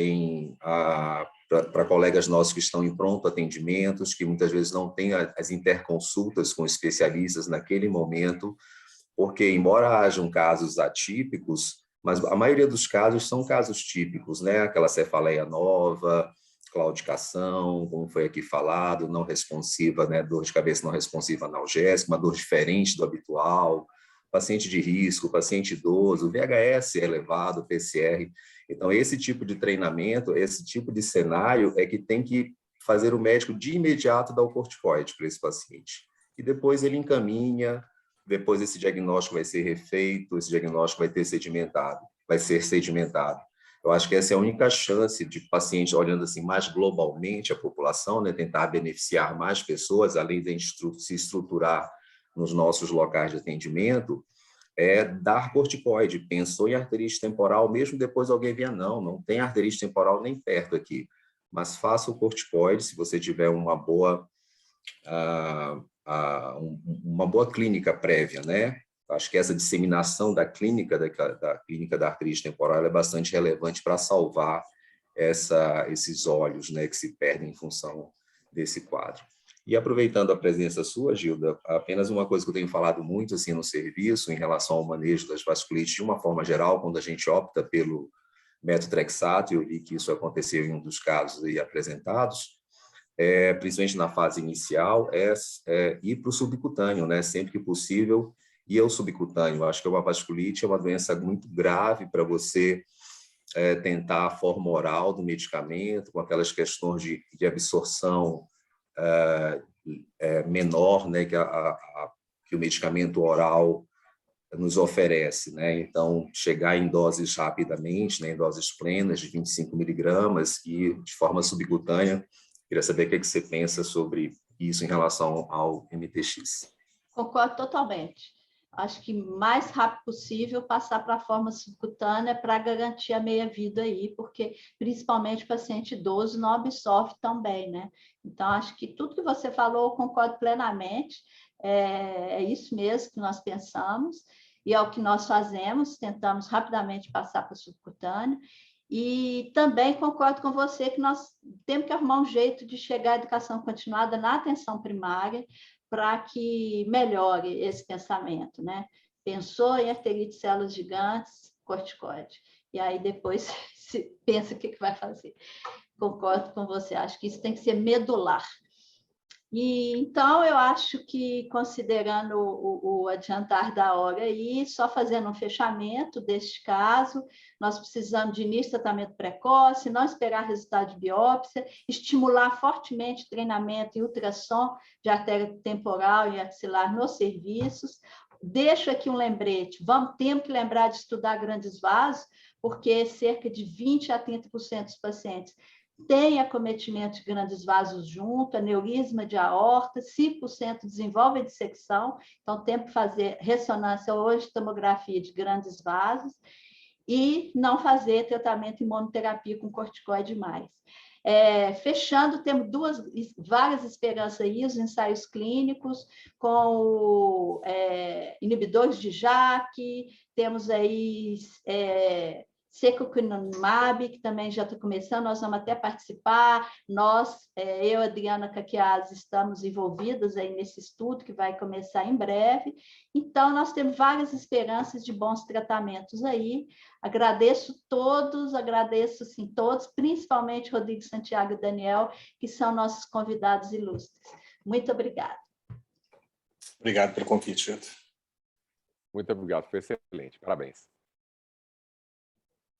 para colegas nossos que estão em pronto atendimentos, que muitas vezes não têm as interconsultas com especialistas naquele momento, porque, embora hajam casos atípicos, mas a maioria dos casos são casos típicos, né? Aquela cefaleia nova, claudicação, como foi aqui falado, não responsiva, né? Dor de cabeça não responsiva analgésica, uma dor diferente do habitual, paciente de risco, paciente idoso, VHS elevado, PCR. Então, esse tipo de treinamento, esse tipo de cenário é que tem que fazer o médico de imediato dar o corticoide para esse paciente. E depois ele encaminha. Depois esse diagnóstico vai ser refeito, esse diagnóstico vai ser sedimentado. Eu acho que essa é a única chance de pacientes, olhando assim mais globalmente a população, né, tentar beneficiar mais pessoas, além de se estruturar nos nossos locais de atendimento, é dar corticoide. Pensou em arterite temporal, mesmo depois alguém vier, não tem arterite temporal nem perto aqui, mas faça o corticoide se você tiver uma boa clínica prévia, né? Acho que essa disseminação da clínica da arterite temporal é bastante relevante para salvar esses olhos, né, que se perdem em função desse quadro. E aproveitando a presença sua, Gilda, apenas uma coisa que eu tenho falado muito assim no serviço em relação ao manejo das vasculites de uma forma geral, quando a gente opta pelo metotrexato, eu vi que isso aconteceu em um dos casos aí apresentados, principalmente na fase inicial, ir para o subcutâneo, né? Sempre que possível, ir ao subcutâneo. Acho que uma vasculite é uma doença muito grave para você tentar a forma oral do medicamento, com aquelas questões de absorção menor, né? Que o medicamento oral nos oferece, né? Então, chegar em doses rapidamente, né? Em doses plenas de 25 miligramas e de forma subcutânea. Queria saber o que você pensa sobre isso em relação ao MTX. Concordo totalmente. Acho que mais rápido possível passar para a forma subcutânea para garantir a meia-vida aí, porque principalmente o paciente idoso não absorve tão bem, né? Então, acho que tudo que você falou, eu concordo plenamente. É isso mesmo que nós pensamos e é o que nós fazemos, tentamos rapidamente passar para o subcutâneo. E também concordo com você que nós temos que arrumar um jeito de chegar à educação continuada na atenção primária para que melhore esse pensamento, né? Pensou em arterite de células gigantes, corticoide. E aí depois se pensa o que vai fazer. Concordo com você, acho que isso tem que ser medular. E, então, eu acho que, considerando o adiantar da hora aí, só fazendo um fechamento deste caso, nós precisamos de início de tratamento precoce, não esperar resultado de biópsia, estimular fortemente treinamento em ultrassom de artéria temporal e axilar nos serviços. Deixo aqui um lembrete, temos que lembrar de estudar grandes vasos, porque cerca de 20% a 30% dos pacientes tem acometimento de grandes vasos junto, aneurisma de aorta, 5% desenvolve dissecção, então temos que fazer ressonância hoje, tomografia de grandes vasos, e não fazer tratamento imunoterapia com corticoide mais. Fechando, temos várias esperanças aí, os ensaios clínicos com inibidores de JAK, temos aí secukinumab, que também já está começando, nós vamos até participar, eu e a Adriana Caquiazzi estamos envolvidas aí nesse estudo, que vai começar em breve, então nós temos várias esperanças de bons tratamentos aí, agradeço sim, todos, principalmente Rodrigo, Santiago e Daniel, que são nossos convidados ilustres. Muito obrigada. Obrigado pelo convite, Jota. Muito obrigado, foi excelente, parabéns.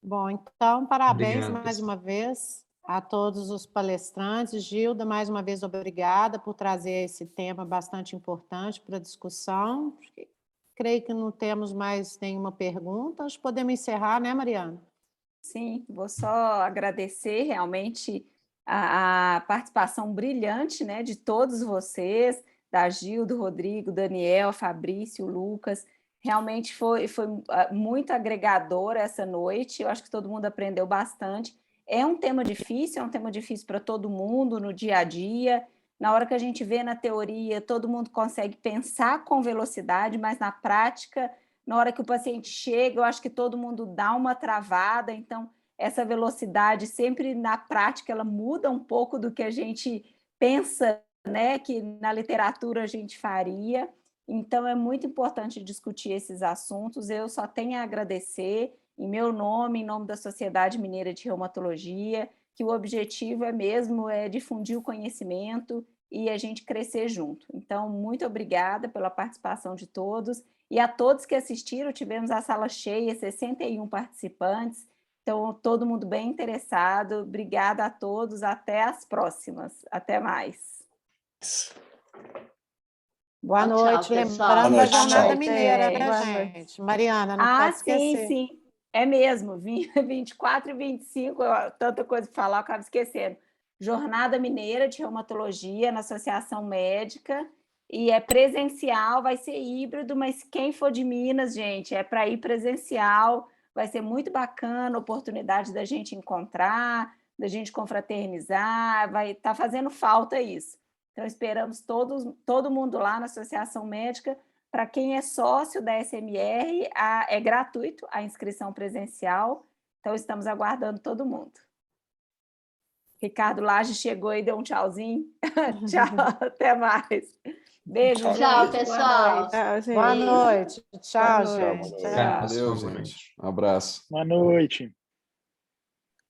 Bom, então, parabéns Obrigado, mais pessoal. uma vez a todos os palestrantes. Gilda, mais uma vez, obrigada por trazer esse tema bastante importante para a discussão. Creio que não temos mais nenhuma pergunta. Nós podemos encerrar, né, Mariana? Sim, vou só agradecer realmente a participação brilhante, né, de todos vocês, da Gilda, Rodrigo, Daniel, Fabrício, Lucas. Realmente foi muito agregador essa noite, eu acho que todo mundo aprendeu bastante. É um tema difícil para todo mundo no dia a dia. Na hora que a gente vê na teoria, todo mundo consegue pensar com velocidade, mas na prática, na hora que o paciente chega, eu acho que todo mundo dá uma travada, então essa velocidade sempre na prática ela muda um pouco do que a gente pensa, né, que na literatura a gente faria. Então, é muito importante discutir esses assuntos. Eu só tenho a agradecer, em meu nome, em nome da Sociedade Mineira de Reumatologia, que o objetivo mesmo difundir o conhecimento e a gente crescer junto. Então, muito obrigada pela participação de todos. E a todos que assistiram, tivemos a sala cheia, 61 participantes. Então, todo mundo bem interessado. Obrigada a todos. Até as próximas. Até mais. Boa Tchau, noite, pessoal. lembrando da Jornada Boa Mineira, noite. né, Boa noite. gente? Mariana, não pode esquecer. Sim, é mesmo, 24 e 25, tanta coisa para falar, eu acabo esquecendo. Jornada Mineira de Reumatologia na Associação Médica, e é presencial, vai ser híbrido, mas quem for de Minas, gente, é para ir presencial, vai ser muito bacana, oportunidade da gente encontrar, da gente confraternizar, vai estar fazendo falta isso. Então, esperamos todo mundo lá na Associação Médica. Para quem é sócio da SMR, é gratuito a inscrição presencial. Então, estamos aguardando todo mundo. Ricardo Lage chegou e deu um tchauzinho. Tchau, até mais. Beijo, gente. Tchau, pessoal. Tchau, gente. Boa noite. Tchau, Boa noite. gente. Tchau. Obrigado, Valeu, pessoal. Boa gente. noite. Um abraço. Boa noite.